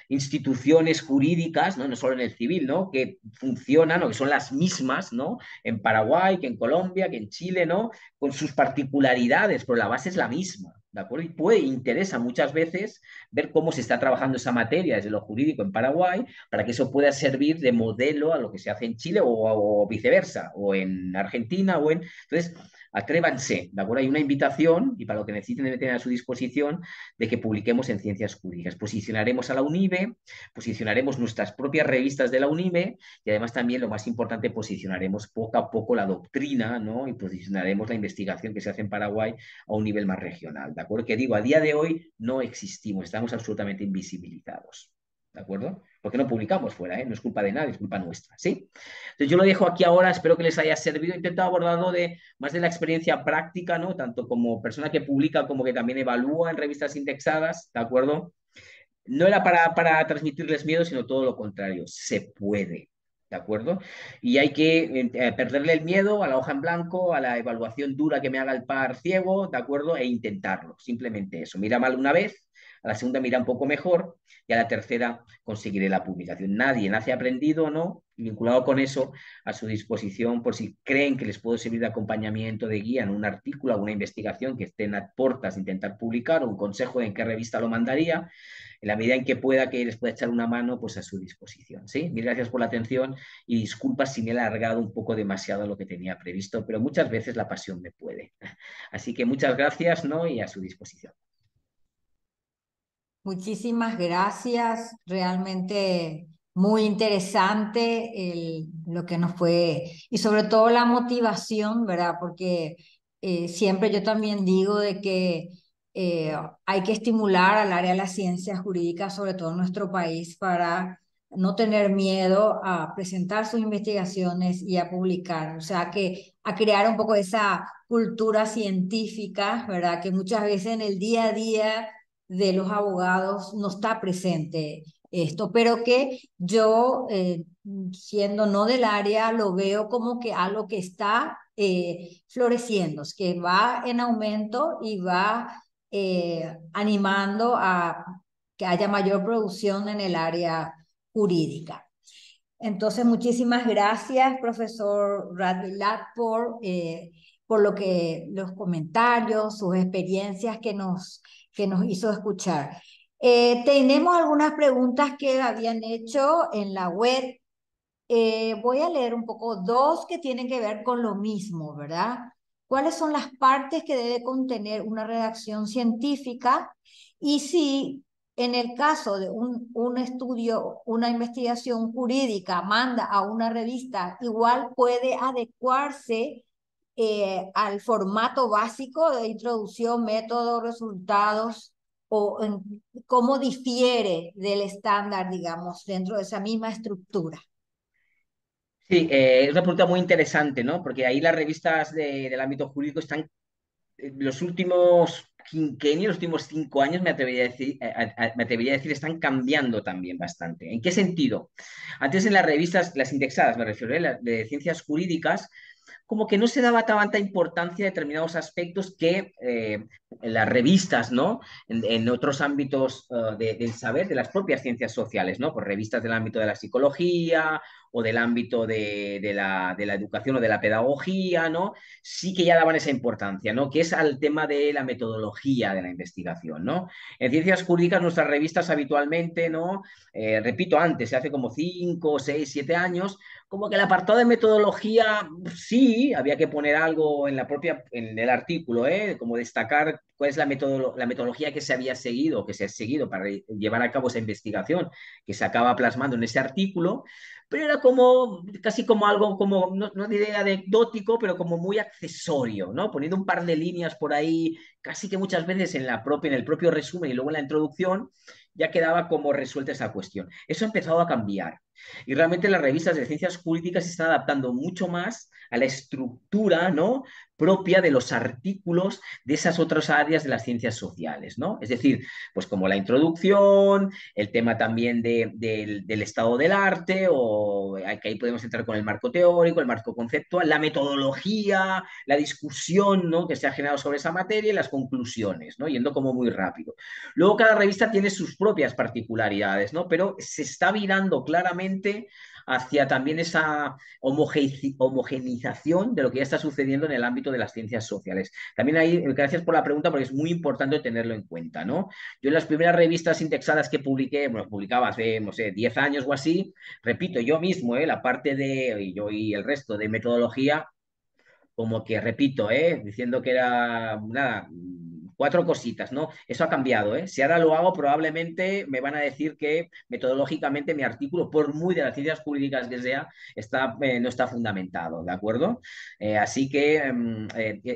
instituciones jurídicas, ¿no? No solo en el civil, ¿no? Que funcionan o que son las mismas, ¿no? En Paraguay, que en Colombia, que en Chile, ¿no? Con sus particularidades, pero la base es la misma, ¿de acuerdo? Y interesa muchas veces ver cómo se está trabajando esa materia desde lo jurídico en Paraguay para que eso pueda servir de modelo a lo que se hace en Chile o viceversa, o en Argentina, o en... Entonces, atrévanse, ¿de acuerdo? Hay una invitación, y para lo que necesiten deben tener a su disposición, de que publiquemos en ciencias jurídicas. Posicionaremos a la UNIBE, posicionaremos nuestras propias revistas de la UNIBE y además también, lo más importante, posicionaremos poco a poco la doctrina, ¿no? Y posicionaremos la investigación que se hace en Paraguay a un nivel más regional, ¿de acuerdo? Que digo, a día de hoy no existimos, estamos absolutamente invisibilizados. ¿De acuerdo? Porque no publicamos fuera, ¿eh? No es culpa de nadie, es culpa nuestra, ¿sí? Entonces yo lo dejo aquí ahora, espero que les haya servido. He intentado abordarlo más de la experiencia práctica, ¿no? Tanto como persona que publica como que también evalúa en revistas indexadas, ¿de acuerdo? No era para transmitirles miedo, sino todo lo contrario, se puede. ¿De acuerdo? Y hay que perderle el miedo a la hoja en blanco, a la evaluación dura que me haga el par ciego, ¿de acuerdo? E intentarlo, simplemente eso. Mira mal una vez, a la segunda me irá un poco mejor y a la tercera conseguiré la publicación. Nadie nace aprendido, ¿no? Y vinculado con eso, a su disposición por si creen que les puedo servir de acompañamiento, de guía en un artículo, alguna investigación que estén a puertas de intentar publicar, o un consejo de en qué revista lo mandaría, en la medida en que pueda, que les pueda echar una mano, pues a su disposición. ¿Sí? Mil gracias por la atención y disculpas si me he alargado un poco demasiado lo que tenía previsto, pero muchas veces la pasión me puede. Así que muchas gracias, ¿no? Y a su disposición. Muchísimas gracias, realmente muy interesante lo que nos fue, y sobre todo la motivación, ¿verdad? Porque siempre yo también digo de que eh, hay que estimular al área de las ciencias jurídicas, sobre todo en nuestro país, para no tener miedo a presentar sus investigaciones y a publicar, o sea, que a crear un poco esa cultura científica, ¿verdad? Que muchas veces en el día a día de los abogados no está presente esto, pero que yo, siendo no del área, lo veo como que algo que está floreciendo, que va en aumento y va animando a que haya mayor producción en el área jurídica. Entonces, muchísimas gracias, profesor Radvilat, por lo que los comentarios, sus experiencias que nos hizo escuchar. Tenemos algunas preguntas que habían hecho en la web. Voy a leer un poco dos que tienen que ver con lo mismo, ¿verdad? ¿Cuáles son las partes que debe contener una redacción científica? Y si en el caso de un estudio, una investigación jurídica manda a una revista, igual puede adecuarse al formato básico de introducción, método, resultados, o cómo difiere del estándar, digamos, dentro de esa misma estructura. Sí, es una pregunta muy interesante, ¿no? Porque ahí las revistas del ámbito jurídico están, los últimos quinquenios, los últimos 5 años, me atrevería a decir, están cambiando también bastante. ¿En qué sentido? Antes en las revistas, las indexadas, me refiero, las de ciencias jurídicas, como que no se daba tanta importancia a determinados aspectos que en las revistas, ¿no? En otros ámbitos del saber, de las propias ciencias sociales, ¿no? Pues revistas del ámbito de la psicología o del ámbito de la educación o de la pedagogía, ¿no? Sí que ya daban esa importancia, ¿no? Que es al tema de la metodología de la investigación, ¿no? En ciencias jurídicas, nuestras revistas habitualmente, ¿no? Repito, antes, hace como 5, 6, 7 años, como que el apartado de metodología, sí, había que poner algo en la propia, en el artículo, ¿eh? Como destacar cuál es la metodología que se había seguido, que se ha seguido para llevar a cabo esa investigación, que se acaba plasmando en ese artículo, pero era como, casi como algo, como, no diré anecdótico, pero como muy accesorio, ¿no? Poniendo un par de líneas por ahí, casi que muchas veces en la propia, en el propio resumen y luego en la introducción, ya quedaba como resuelta esa cuestión. Eso ha empezado a cambiar. Y realmente las revistas de ciencias jurídicas se están adaptando mucho más a la estructura, ¿no? Propia de los artículos de esas otras áreas de las ciencias sociales, ¿no? Es decir, pues como la introducción, el tema también del estado del arte, o que ahí podemos entrar con el marco teórico, el marco conceptual, la metodología, la discusión, ¿no? Que se ha generado sobre esa materia y las conclusiones, ¿no? Yendo como muy rápido. Luego cada revista tiene sus propias particularidades, ¿no? Pero se está virando claramente hacia también esa homogeneización de lo que ya está sucediendo en el ámbito de las ciencias sociales. También ahí, gracias por la pregunta, porque es muy importante tenerlo en cuenta, ¿no? Yo en las primeras revistas indexadas que publiqué, bueno, publicaba hace, no sé, 10 años o así, repito, yo mismo, la parte de, y yo y el resto de metodología, como que repito, diciendo que era nada, 4 cositas, ¿no? Eso ha cambiado, ¿eh? Si ahora lo hago, probablemente me van a decir que metodológicamente mi artículo, por muy de las ciencias jurídicas que sea, no está fundamentado, ¿de acuerdo? Así que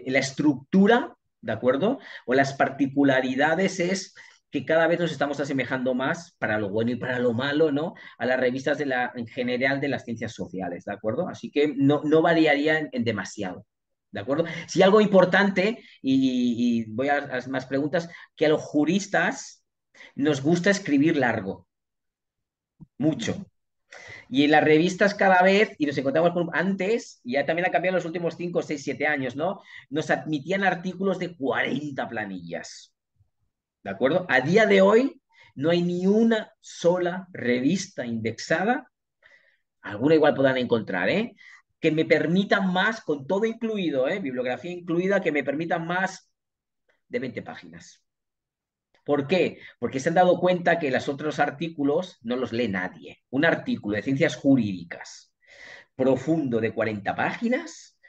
la estructura, ¿de acuerdo? O las particularidades es que cada vez nos estamos asemejando más, para lo bueno y para lo malo, ¿no? A las revistas en general de las ciencias sociales, ¿de acuerdo? Así que no variaría en demasiado. ¿De acuerdo? Sí, algo importante, y voy a las más preguntas, que a los juristas nos gusta escribir largo, mucho. Y en las revistas cada vez, y nos encontramos con antes, y ya también ha cambiado en los últimos 5, 6, 7 años, ¿no? Nos admitían artículos de 40 planillas. ¿de acuerdo? A día de hoy no hay ni una sola revista indexada, alguna igual podrán encontrar, que me permitan más, con todo incluido, bibliografía incluida, que me permitan más de 20 páginas. ¿Por qué? Porque se han dado cuenta que los otros artículos no los lee nadie. Un artículo de ciencias jurídicas profundo de 40 páginas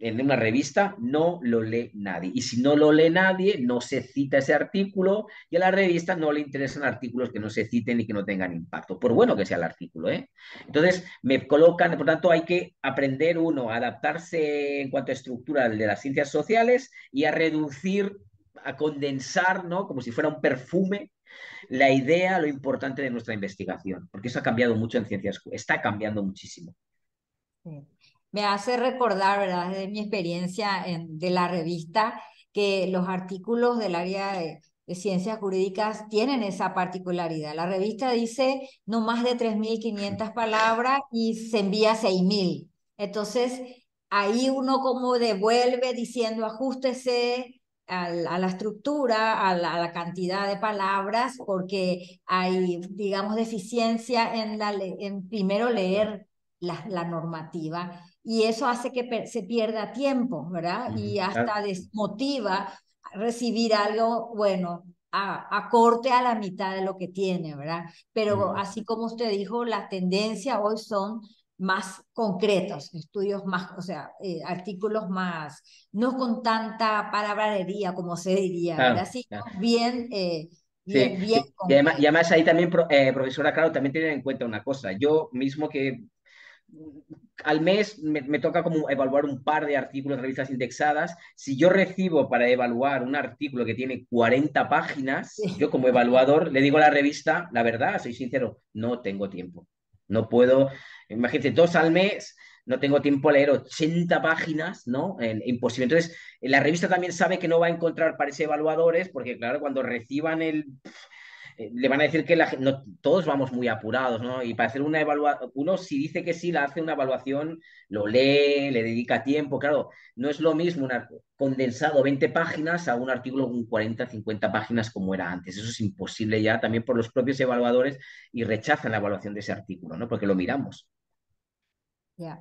en una revista no lo lee nadie. Y si no lo lee nadie, no se cita ese artículo y a la revista no le interesan artículos que no se citen y que no tengan impacto, por bueno que sea el artículo. Entonces, me colocan, por tanto, hay que aprender uno a adaptarse en cuanto a estructura de las ciencias sociales y a reducir, a condensar, ¿no? Como si fuera un perfume, la idea, lo importante de nuestra investigación, porque eso ha cambiado mucho en ciencias, está cambiando muchísimo. Sí. Me hace recordar, ¿verdad? De mi experiencia de la revista, que los artículos del área de ciencias jurídicas tienen esa particularidad. La revista dice no más de 3.500 palabras y se envía 6.000. Entonces, ahí uno como devuelve diciendo ajustese a la estructura, a la cantidad de palabras, porque hay, digamos, deficiencia en primero leer la normativa, y eso hace que se pierda tiempo, ¿verdad? Y Claro. hasta desmotiva recibir algo, bueno, corte a la mitad de lo que tiene, ¿verdad? Pero así como usted dijo, las tendencias hoy son más concretos, estudios más, o sea, artículos más, no con tanta palabrería como se diría, ¿verdad? Claro, Sino claro. bien, Sí, bien y concretos. además ahí también, profesora, claro, también tener en cuenta una cosa. Yo mismo que al mes me toca como evaluar un par de artículos de revistas indexadas. Si yo recibo para evaluar un artículo que tiene 40 páginas, yo Sí. como evaluador le digo a la revista, la verdad, soy sincero, no tengo tiempo. No puedo, imagínense, 2 al mes, no tengo tiempo a leer 80 páginas, ¿no? Imposible. Entonces, la revista también sabe que no va a encontrar para ese evaluadores, porque claro, cuando reciban le van a decir que no, todos vamos muy apurados, ¿no? Y para hacer una evaluación, uno si dice que sí, la hace una evaluación, lo lee, le dedica tiempo, claro, no es lo mismo un condensado 20 páginas a un artículo con 40, 50 páginas como era antes. Eso es imposible ya también por los propios evaluadores y rechazan la evaluación de ese artículo, ¿no? Porque lo miramos. Ya.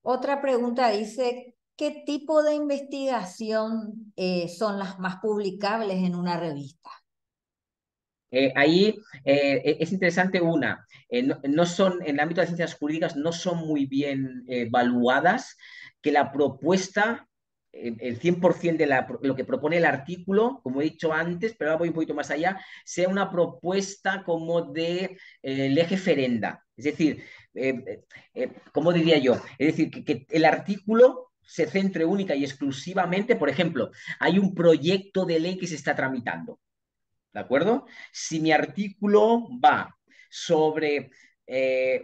Otra pregunta dice, ¿qué tipo de investigación son las más publicables en una revista? Ahí es interesante no son, en el ámbito de ciencias jurídicas no son muy bien evaluadas, que la propuesta, el 100% de lo que propone el artículo, como he dicho antes, pero ahora voy un poquito más allá, sea una propuesta como de eje ferenda. Es decir, ¿cómo diría yo? Es decir, que el artículo se centre única y exclusivamente, por ejemplo, hay un proyecto de ley que se está tramitando. ¿De acuerdo? Si mi artículo va sobre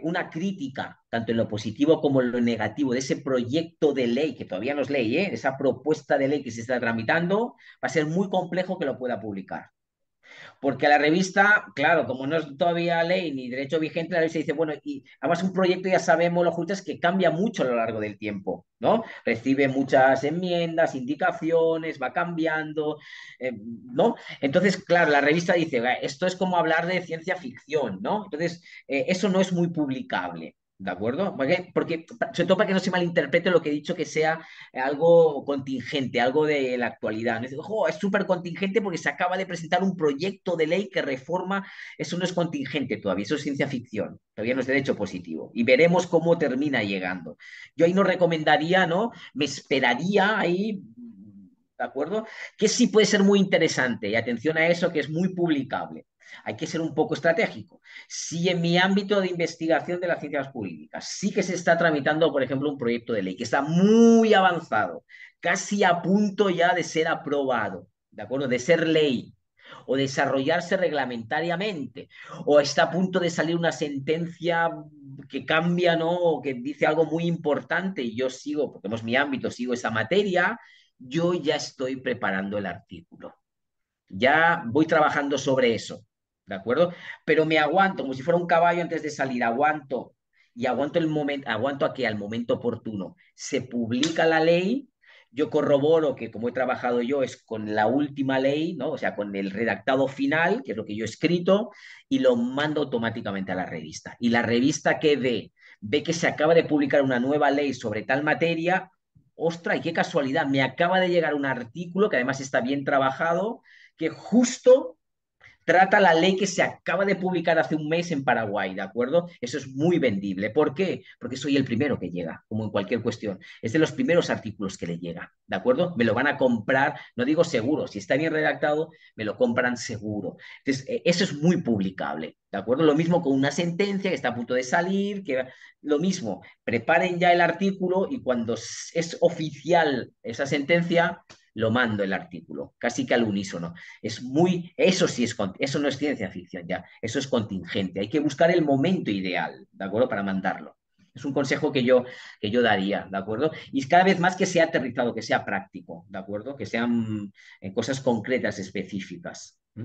una crítica, tanto en lo positivo como en lo negativo, de ese proyecto de ley, que todavía no es ley, esa propuesta de ley que se está tramitando, va a ser muy complejo que lo pueda publicar. Porque la revista, claro, como no es todavía ley ni derecho vigente, la revista dice, bueno, y además un proyecto ya sabemos los juristas que cambia mucho a lo largo del tiempo, ¿no? Recibe muchas enmiendas, indicaciones, va cambiando, ¿no? Entonces, claro, la revista dice, esto es como hablar de ciencia ficción, ¿no? Entonces, eso no es muy publicable. ¿De acuerdo? Porque, sobre todo para que no se malinterprete lo que he dicho, que sea algo contingente, algo de la actualidad. ¿No? Es súper contingente porque se acaba de presentar un proyecto de ley que reforma, eso no es contingente todavía, eso es ciencia ficción, todavía no es derecho positivo. Y veremos cómo termina llegando. Yo ahí no recomendaría, ¿no? Me esperaría ahí, ¿de acuerdo? Que sí puede ser muy interesante, y atención a eso, que es muy publicable. Hay que ser un poco estratégico. Si en mi ámbito de investigación de las ciencias jurídicas sí que se está tramitando, por ejemplo, un proyecto de ley que está muy avanzado, casi a punto ya de ser aprobado, ¿de acuerdo? De ser ley o desarrollarse reglamentariamente, o está a punto de salir una sentencia que cambia, ¿no? O que dice algo muy importante y yo sigo, porque es mi ámbito, sigo esa materia, yo ya estoy preparando el artículo. Ya voy trabajando sobre eso, ¿de acuerdo? Pero me aguanto, como si fuera un caballo antes de salir, aguanto y aguanto el momento, aguanto a que al momento oportuno se publica la ley, yo corroboro que como he trabajado yo es con la última ley, ¿no? O sea, con el redactado final, que es lo que yo he escrito, y lo mando automáticamente a la revista. Y la revista que ve que se acaba de publicar una nueva ley sobre tal materia, ostras, y qué casualidad, me acaba de llegar un artículo que además está bien trabajado, que justo trata la ley que se acaba de publicar hace un mes en Paraguay, ¿de acuerdo? Eso es muy vendible. ¿Por qué? Porque soy el primero que llega, como en cualquier cuestión. Es de los primeros artículos que le llega, ¿de acuerdo? Me lo van a comprar, no digo seguro, si está bien redactado, me lo compran seguro. Entonces, eso es muy publicable, ¿de acuerdo? Lo mismo con una sentencia que está a punto de salir, que lo mismo, preparen ya el artículo y cuando es oficial esa sentencia, lo mando el artículo, casi que al unísono. Es muy, eso sí es, eso no es ciencia ficción ya, eso es contingente. Hay que buscar el momento ideal, ¿de acuerdo? Para mandarlo. Es un consejo que yo daría, ¿de acuerdo? Y cada vez más que sea aterrizado, que sea práctico, ¿de acuerdo? Que sean cosas concretas, específicas. ¿Mm?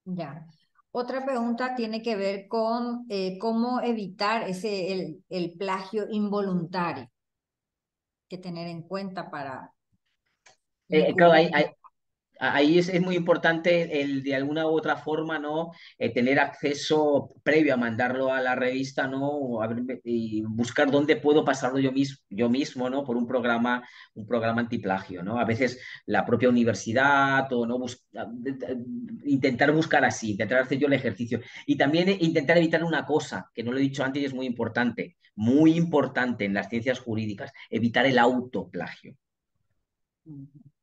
Ya. Otra pregunta tiene que ver con cómo evitar el plagio involuntario que tener en cuenta para Claro, incurrir. ahí es muy importante el de alguna u otra forma, ¿no? Tener acceso previo a mandarlo a la revista, ¿no? O y buscar dónde puedo pasarlo yo mismo, ¿no? Por un programa antiplagio, ¿no? A veces la propia universidad o no intentar buscar así, intentar hacer yo el ejercicio. Y también intentar evitar una cosa, que no lo he dicho antes y es muy importante en las ciencias jurídicas, evitar el autoplagio.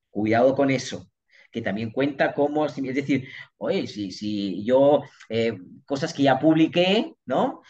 Cuidado con eso, que también cuenta como, es decir, oye, si yo, cosas que ya publiqué, ¿no?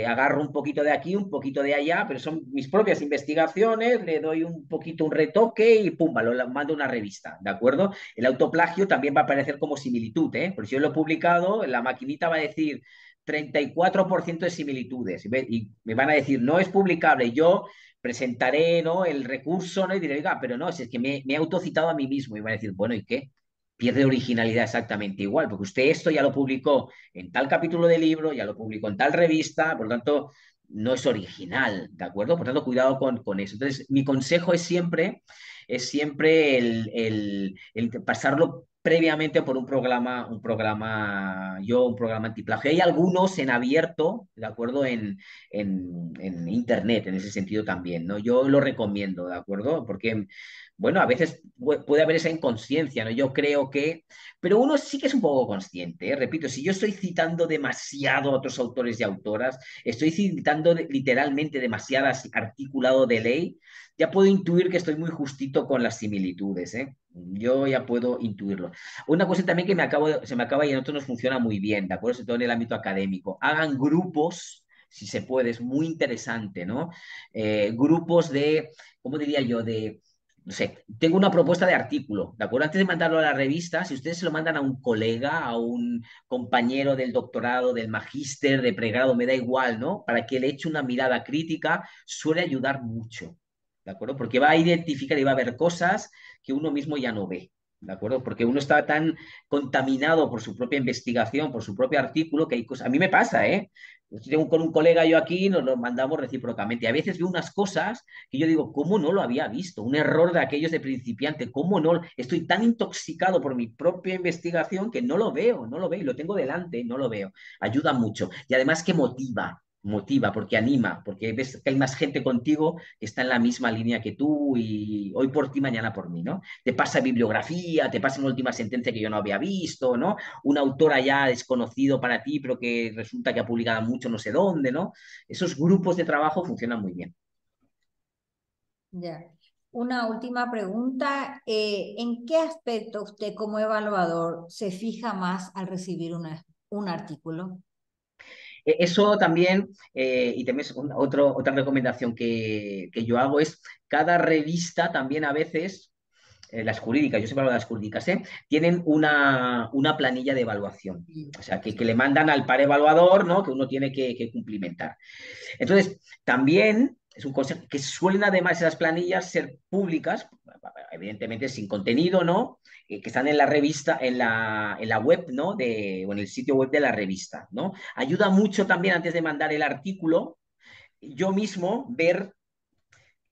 Agarro un poquito de aquí, un poquito de allá, pero son mis propias investigaciones, le doy un poquito un retoque y pumba, lo mando a una revista, ¿de acuerdo? El autoplagio también va a aparecer como similitud, ¿eh? Porque si yo lo he publicado, la maquinita va a decir 34% de similitudes y me van a decir, no es publicable, yo presentaré, ¿no? El recurso, ¿no? Y diré, oiga, pero no, si es que me he autocitado a mí mismo. Y van a decir, bueno, ¿y qué? Pierde originalidad exactamente igual, porque usted esto ya lo publicó en tal capítulo de libro, ya lo publicó en tal revista, por lo tanto, no es original, ¿de acuerdo? Por tanto, cuidado con eso. Entonces, mi consejo es siempre el pasarlo previamente por un programa antiplagio. Hay algunos en abierto, ¿de acuerdo? En Internet, en ese sentido también, ¿no? Yo lo recomiendo, ¿de acuerdo? Porque, bueno, a veces puede haber esa inconsciencia, ¿no? Yo creo que, pero uno sí que es un poco consciente, ¿eh? Repito, si yo estoy citando demasiado a otros autores y autoras, estoy citando literalmente demasiadas articulado de ley, ya puedo intuir que estoy muy justito con las similitudes, ¿eh? Yo ya puedo intuirlo. Una cosa también que se me acaba y a nosotros nos funciona muy bien, ¿de acuerdo? Sobre todo en el ámbito académico. Hagan grupos, si se puede, es muy interesante, ¿no? Grupos de, ¿cómo diría yo? No sé, tengo una propuesta de artículo, ¿de acuerdo? Antes de mandarlo a la revista, si ustedes se lo mandan a un colega, a un compañero del doctorado, del magíster, de pregrado, me da igual, ¿no? Para que le eche una mirada crítica, suele ayudar mucho, ¿de acuerdo? Porque va a identificar y va a ver cosas que uno mismo ya no ve. ¿De acuerdo? Porque uno está tan contaminado por su propia investigación, por su propio artículo, que hay cosas. A mí me pasa, ¿eh? Estoy con un colega yo aquí, nos lo mandamos recíprocamente. Y a veces veo unas cosas que yo digo, ¿cómo no lo había visto? Un error de aquellos de principiante, ¿cómo no? Estoy tan intoxicado por mi propia investigación que no lo veo, y lo tengo delante, no lo veo. Ayuda mucho. Y además que motiva, porque anima, porque ves que hay más gente contigo que está en la misma línea que tú y hoy por ti, mañana por mí, ¿no? Te pasa bibliografía, te pasa una última sentencia que yo no había visto, ¿no? Un autor ya desconocido para ti, pero que resulta que ha publicado mucho no sé dónde, ¿no? Esos grupos de trabajo funcionan muy bien. Ya. Una última pregunta. ¿En qué aspecto usted como evaluador se fija más al recibir un artículo? Eso también, y también es otra recomendación que yo hago es cada revista también a veces, las jurídicas, yo sé para las jurídicas, tienen una planilla de evaluación. O sea, que le mandan al par evaluador, ¿no? Que uno tiene que cumplimentar. Entonces, también es un consejo que suelen además esas planillas ser públicas, evidentemente sin contenido, ¿no? Que están en la revista, en la web, ¿no? O en el sitio web de la revista, ¿no? Ayuda mucho también antes de mandar el artículo, yo mismo ver,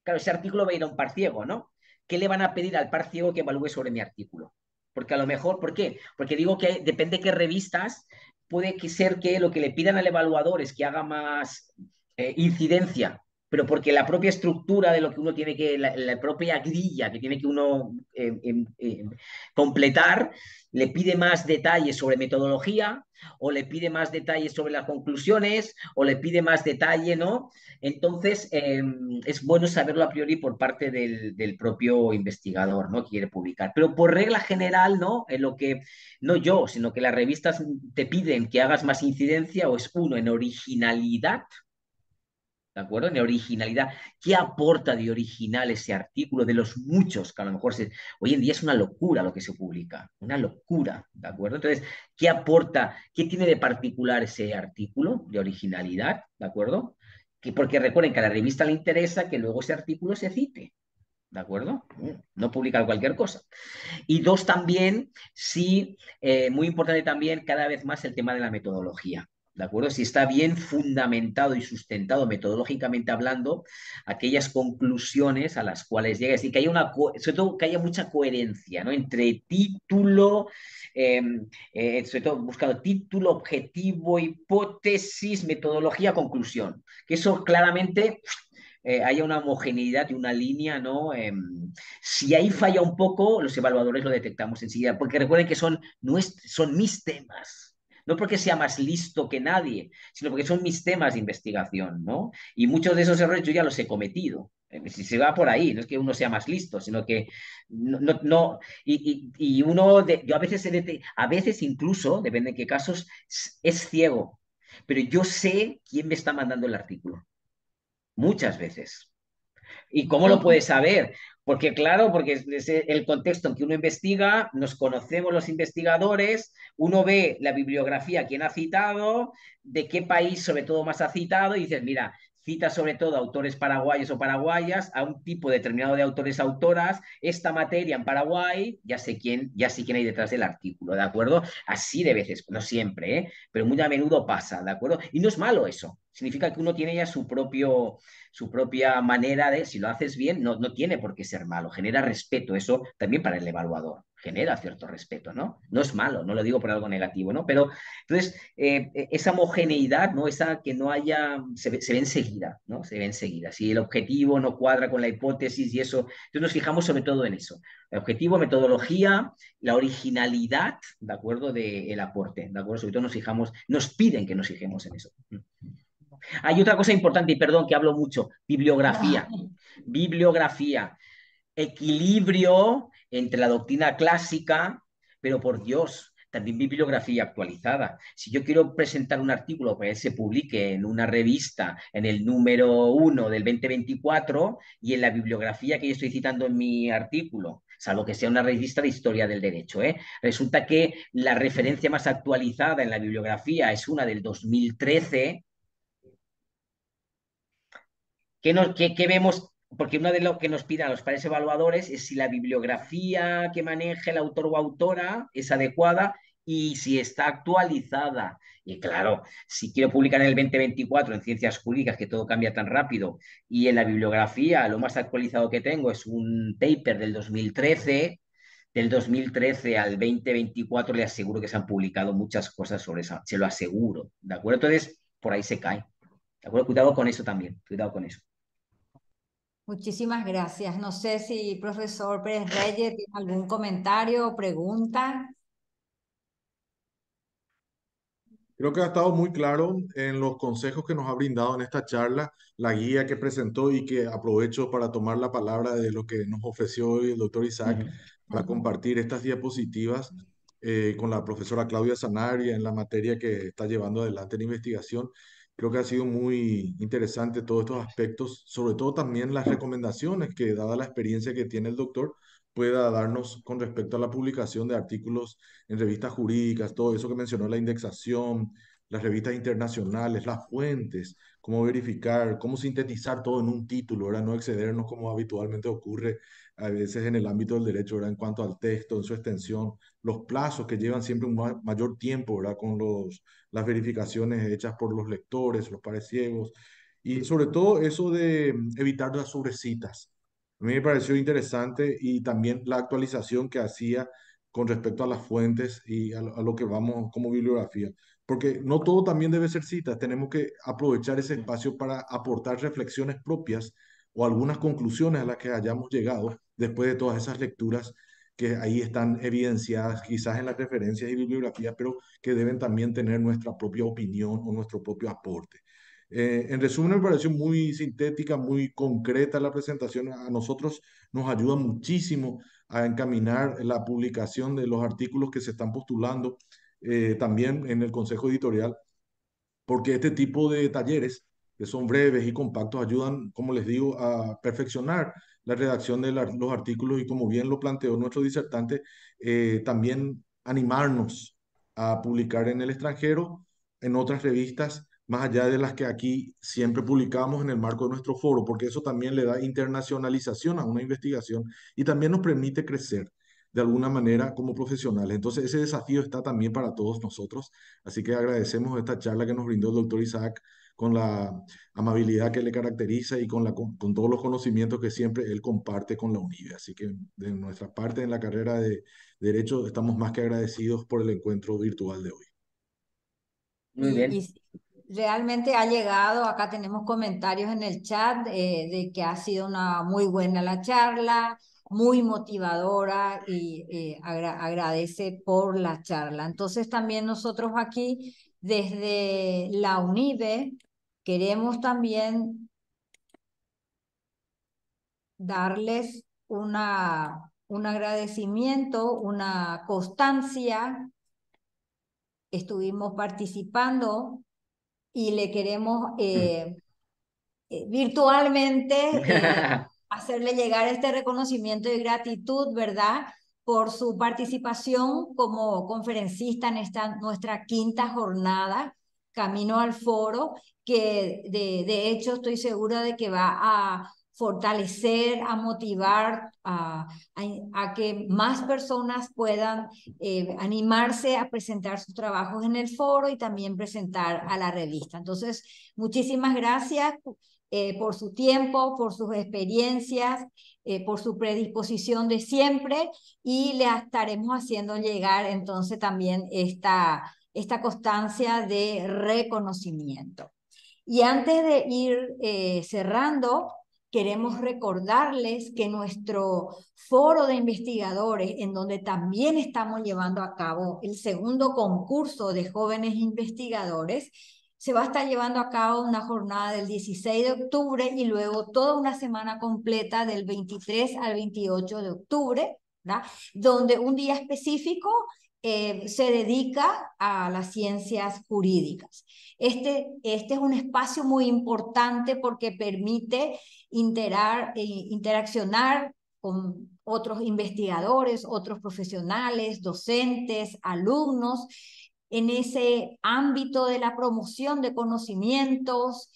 claro, ese artículo va a ir a un par ciego, ¿no? ¿qué le van a pedir al par ciego que evalúe sobre mi artículo? Porque a lo mejor, ¿por qué? Porque digo que depende de qué revistas, puede ser que lo que le pidan al evaluador es que haga más incidencia, pero porque la propia estructura de lo que uno tiene que, la propia grilla que tiene que uno completar, le pide más detalles sobre metodología, o le pide más detalles sobre las conclusiones, o le pide más detalle, ¿no? Entonces, es bueno saberlo a priori por parte del propio investigador, ¿no? Que quiere publicar. Pero por regla general, ¿no? En lo que, no yo, sino que las revistas te piden que hagas más incidencia, o es uno en originalidad, ¿de acuerdo? En originalidad. ¿Qué aporta de original ese artículo de los muchos que a lo mejor hoy en día es una locura lo que se publica? Una locura, ¿de acuerdo? Entonces, ¿qué aporta? ¿Qué tiene de particular ese artículo de originalidad? ¿De acuerdo? Porque recuerden que a la revista le interesa que luego ese artículo se cite. ¿De acuerdo? No publicar cualquier cosa. Y dos, también, sí, muy importante también, cada vez más el tema de la metodología. ¿De acuerdo? Si está bien fundamentado y sustentado metodológicamente hablando, aquellas conclusiones a las cuales llega, es decir, que haya sobre todo que haya mucha coherencia, ¿no? Entre título, eh, sobre todo buscando título, objetivo, hipótesis, metodología, conclusión. Que eso claramente haya una homogeneidad y una línea, ¿no? Si ahí falla un poco, los evaluadores lo detectamos enseguida, porque recuerden que son mis temas. No porque sea más listo que nadie, sino porque son mis temas de investigación, ¿no? Y muchos de esos errores yo ya los he cometido. Si se va por ahí, no es que uno sea más listo, sino que no y uno, yo a veces incluso, depende de qué casos, es ciego, pero yo sé quién me está mandando el artículo, muchas veces. ¿Y cómo lo puedes saber? Porque claro, porque es el contexto en que uno investiga, nos conocemos los investigadores, uno ve la bibliografía, quién ha citado, de qué país sobre todo más ha citado, y dices, mira, cita sobre todo autores paraguayos o paraguayas, a un tipo determinado de autores autoras, esta materia en Paraguay, ya sé quién hay detrás del artículo, ¿de acuerdo? Así de veces, no siempre, ¿eh? Pero muy a menudo pasa, ¿de acuerdo? Y no es malo eso, significa que uno tiene ya su propia manera de, si lo haces bien, no tiene por qué ser malo, genera respeto, eso también para el evaluador, genera cierto respeto, ¿no? No es malo, no lo digo por algo negativo, ¿no? Pero entonces, esa homogeneidad, ¿no? Esa que no haya, se ve enseguida, ¿no? Se ve enseguida. Si el objetivo no cuadra con la hipótesis y eso, entonces nos fijamos sobre todo en eso. El objetivo, metodología, la originalidad, ¿de acuerdo? Del aporte, ¿de acuerdo? Sobre todo nos fijamos, nos piden que nos fijemos en eso. Hay otra cosa importante, y perdón que hablo mucho, bibliografía. Bibliografía, equilibrio entre la doctrina clásica, pero por Dios, también bibliografía actualizada. Si yo quiero presentar un artículo para que se publique en una revista en el número 1 del 2024 y en la bibliografía que yo estoy citando en mi artículo, salvo que sea una revista de historia del derecho, resulta que la referencia más actualizada en la bibliografía es una del 2013. ¿Qué vemos? Porque uno de lo que nos piden a los pares evaluadores es si la bibliografía que maneja el autor o autora es adecuada y si está actualizada. Y claro, si quiero publicar en el 2024 en ciencias jurídicas, que todo cambia tan rápido, y en la bibliografía lo más actualizado que tengo es un paper del 2013 al 2024 le aseguro que se han publicado muchas cosas sobre eso, se lo aseguro, ¿de acuerdo? Entonces, por ahí se cae. ¿De acuerdo? Cuidado con eso también, cuidado con eso. Muchísimas gracias. No sé si profesor Pérez Reyes tiene algún comentario o pregunta. Creo que ha estado muy claro en los consejos que nos ha brindado en esta charla, la guía que presentó y que aprovecho para tomar la palabra de lo que nos ofreció hoy el doctor Isaac Ujú. para compartir estas diapositivas con la profesora Claudia Sanabria en la materia que está llevando adelante la investigación. Creo que ha sido muy interesante todos estos aspectos, sobre todo también las recomendaciones que, dada la experiencia que tiene el doctor, pueda darnos con respecto a la publicación de artículos en revistas jurídicas, todo eso que mencionó, la indexación, las revistas internacionales, las fuentes, cómo verificar, cómo sintetizar todo en un título, ¿verdad? No excedernos como habitualmente ocurre a veces en el ámbito del derecho, ¿verdad? En cuanto al texto, en su extensión, los plazos que llevan siempre un mayor tiempo, ¿verdad? Con las verificaciones hechas por los lectores, los pares ciegos, y sobre todo eso de evitar las sobrecitas. A mí me pareció interesante y también la actualización que hacía con respecto a las fuentes y a lo que vamos como bibliografía. Porque no todo también debe ser citas, tenemos que aprovechar ese espacio para aportar reflexiones propias o algunas conclusiones a las que hayamos llegado después de todas esas lecturas que ahí están evidenciadas quizás en las referencias y bibliografías, pero que deben también tener nuestra propia opinión o nuestro propio aporte. En resumen, me pareció muy sintética, muy concreta la presentación. A nosotros nos ayuda muchísimo a encaminar la publicación de los artículos que se están postulando, también en el Consejo Editorial, porque este tipo de talleres, que son breves y compactos, ayudan, como les digo, a perfeccionar la redacción de los artículos y, como bien lo planteó nuestro disertante, también animarnos a publicar en el extranjero, en otras revistas, más allá de las que aquí siempre publicamos en el marco de nuestro foro, porque eso también le da internacionalización a una investigación y también nos permite crecer de alguna manera como profesionales. Entonces, ese desafío está también para todos nosotros. Así que agradecemos esta charla que nos brindó el doctor Isaac con la amabilidad que le caracteriza y con todos los conocimientos que siempre él comparte con la UNIBE. Así que de nuestra parte en la carrera de Derecho estamos más que agradecidos por el encuentro virtual de hoy. Muy bien. Y realmente ha llegado, acá tenemos comentarios en el chat de que ha sido una muy buena la charla, muy motivadora y agradece por la charla. Entonces también nosotros aquí desde la UNIBE queremos también darles un agradecimiento, una constancia. Estuvimos participando y le queremos virtualmente hacerle llegar este reconocimiento y gratitud, ¿verdad? Por su participación como conferencista en esta nuestra quinta jornada, Camino al Foro, que de hecho estoy segura de que va a fortalecer, a motivar a que más personas puedan animarse a presentar sus trabajos en el foro y también presentar a la revista. Entonces, muchísimas gracias por su tiempo, por sus experiencias, por su predisposición de siempre y le estaremos haciendo llegar entonces también esta constancia de reconocimiento. Y antes de ir cerrando, queremos recordarles que nuestro foro de investigadores, en donde también estamos llevando a cabo el segundo concurso de jóvenes investigadores, se va a estar llevando a cabo una jornada del 16 de octubre y luego toda una semana completa del 23 al 28 de octubre, ¿verdad? Donde un día específico se dedica a las ciencias jurídicas. Este es un espacio muy importante porque permite interaccionar con otros investigadores, otros profesionales, docentes, alumnos, en ese ámbito de la promoción de conocimientos.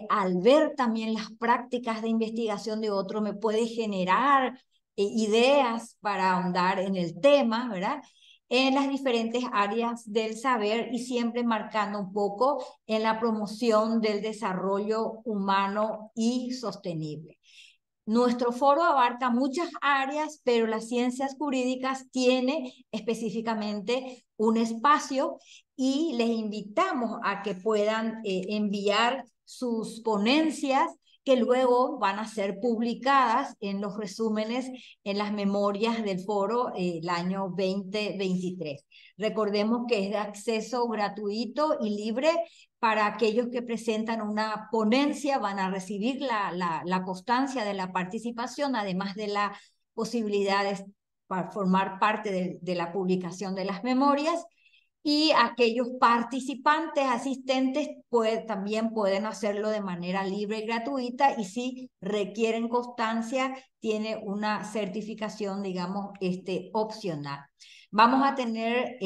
Al ver también las prácticas de investigación de otro, me puede generar ideas para ahondar en el tema, ¿verdad? En las diferentes áreas del saber y siempre marcando un poco en la promoción del desarrollo humano y sostenible. Nuestro foro abarca muchas áreas, pero las ciencias jurídicas tiene específicamente un espacio y les invitamos a que puedan enviar sus ponencias que luego van a ser publicadas en los resúmenes, en las memorias del foro el año 2023. Recordemos que es de acceso gratuito y libre para aquellos que presentan una ponencia, van a recibir la constancia de la participación, además de la posibilidad de formar parte de la publicación de las memorias. Y aquellos participantes, asistentes, también pueden hacerlo de manera libre y gratuita, y si requieren constancia, tiene una certificación, digamos, opcional. Vamos a tener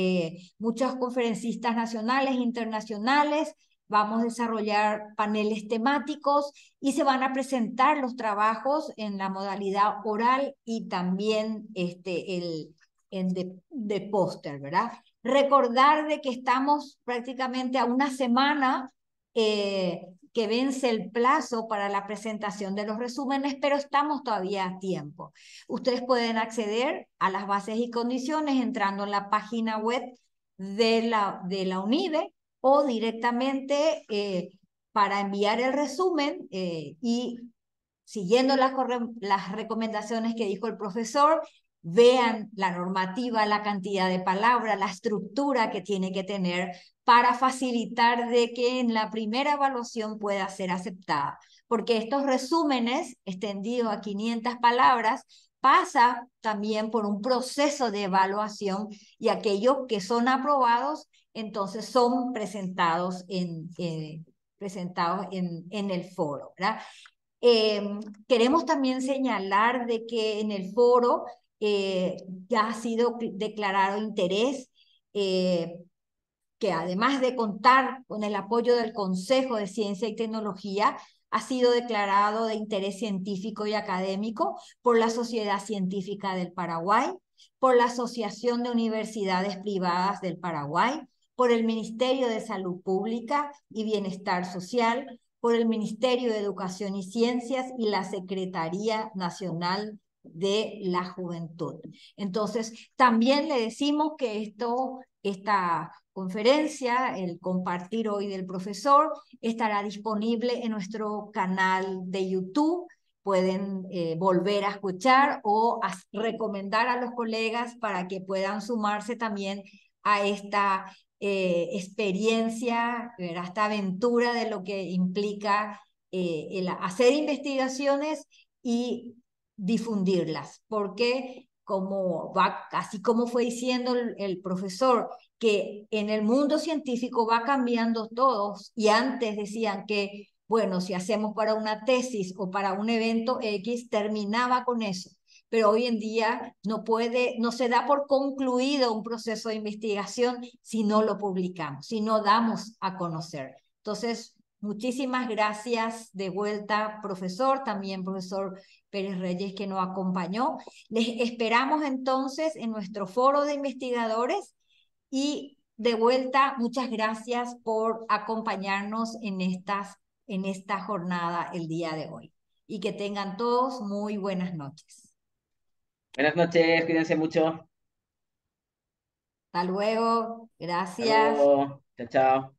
muchos conferencistas nacionales e internacionales, vamos a desarrollar paneles temáticos y se van a presentar los trabajos en la modalidad oral y también de póster, ¿verdad? Recordar de que estamos prácticamente a una semana que vence el plazo para la presentación de los resúmenes, pero estamos todavía a tiempo. Ustedes pueden acceder a las bases y condiciones entrando en la página web de la UNIBE o directamente para enviar el resumen y siguiendo las recomendaciones que dijo el profesor, vean la normativa, la cantidad de palabras, la estructura que tiene que tener para facilitar de que en la primera evaluación pueda ser aceptada. Porque estos resúmenes extendidos a 500 palabras pasa también por un proceso de evaluación y aquellos que son aprobados entonces son presentados en el foro, ¿verdad? Queremos también señalar de que en el foro ya ha sido declarado interés, que además de contar con el apoyo del Consejo de Ciencia y Tecnología, ha sido declarado de interés científico y académico por la Sociedad Científica del Paraguay, por la Asociación de Universidades Privadas del Paraguay, por el Ministerio de Salud Pública y Bienestar Social, por el Ministerio de Educación y Ciencias y la Secretaría Nacional de la Juventud. Entonces, también le decimos que esta conferencia, el compartir hoy del profesor, estará disponible en nuestro canal de YouTube. Pueden volver a escuchar o recomendar a los colegas para que puedan sumarse también a esta experiencia, a esta aventura de lo que implica el hacer investigaciones y difundirlas, porque así como fue diciendo el profesor, que en el mundo científico va cambiando todos y antes decían que, bueno, si hacemos para una tesis o para un evento X, terminaba con eso. Pero hoy en día no se da por concluido un proceso de investigación si no lo publicamos, si no damos a conocer. Entonces, muchísimas gracias de vuelta, profesor, también profesor Pérez Reyes que nos acompañó. Les esperamos entonces en nuestro foro de investigadores y de vuelta, muchas gracias por acompañarnos en esta jornada el día de hoy. Y que tengan todos muy buenas noches. Buenas noches, cuídense mucho. Hasta luego. Hasta Gracias. luego. Chao, chao.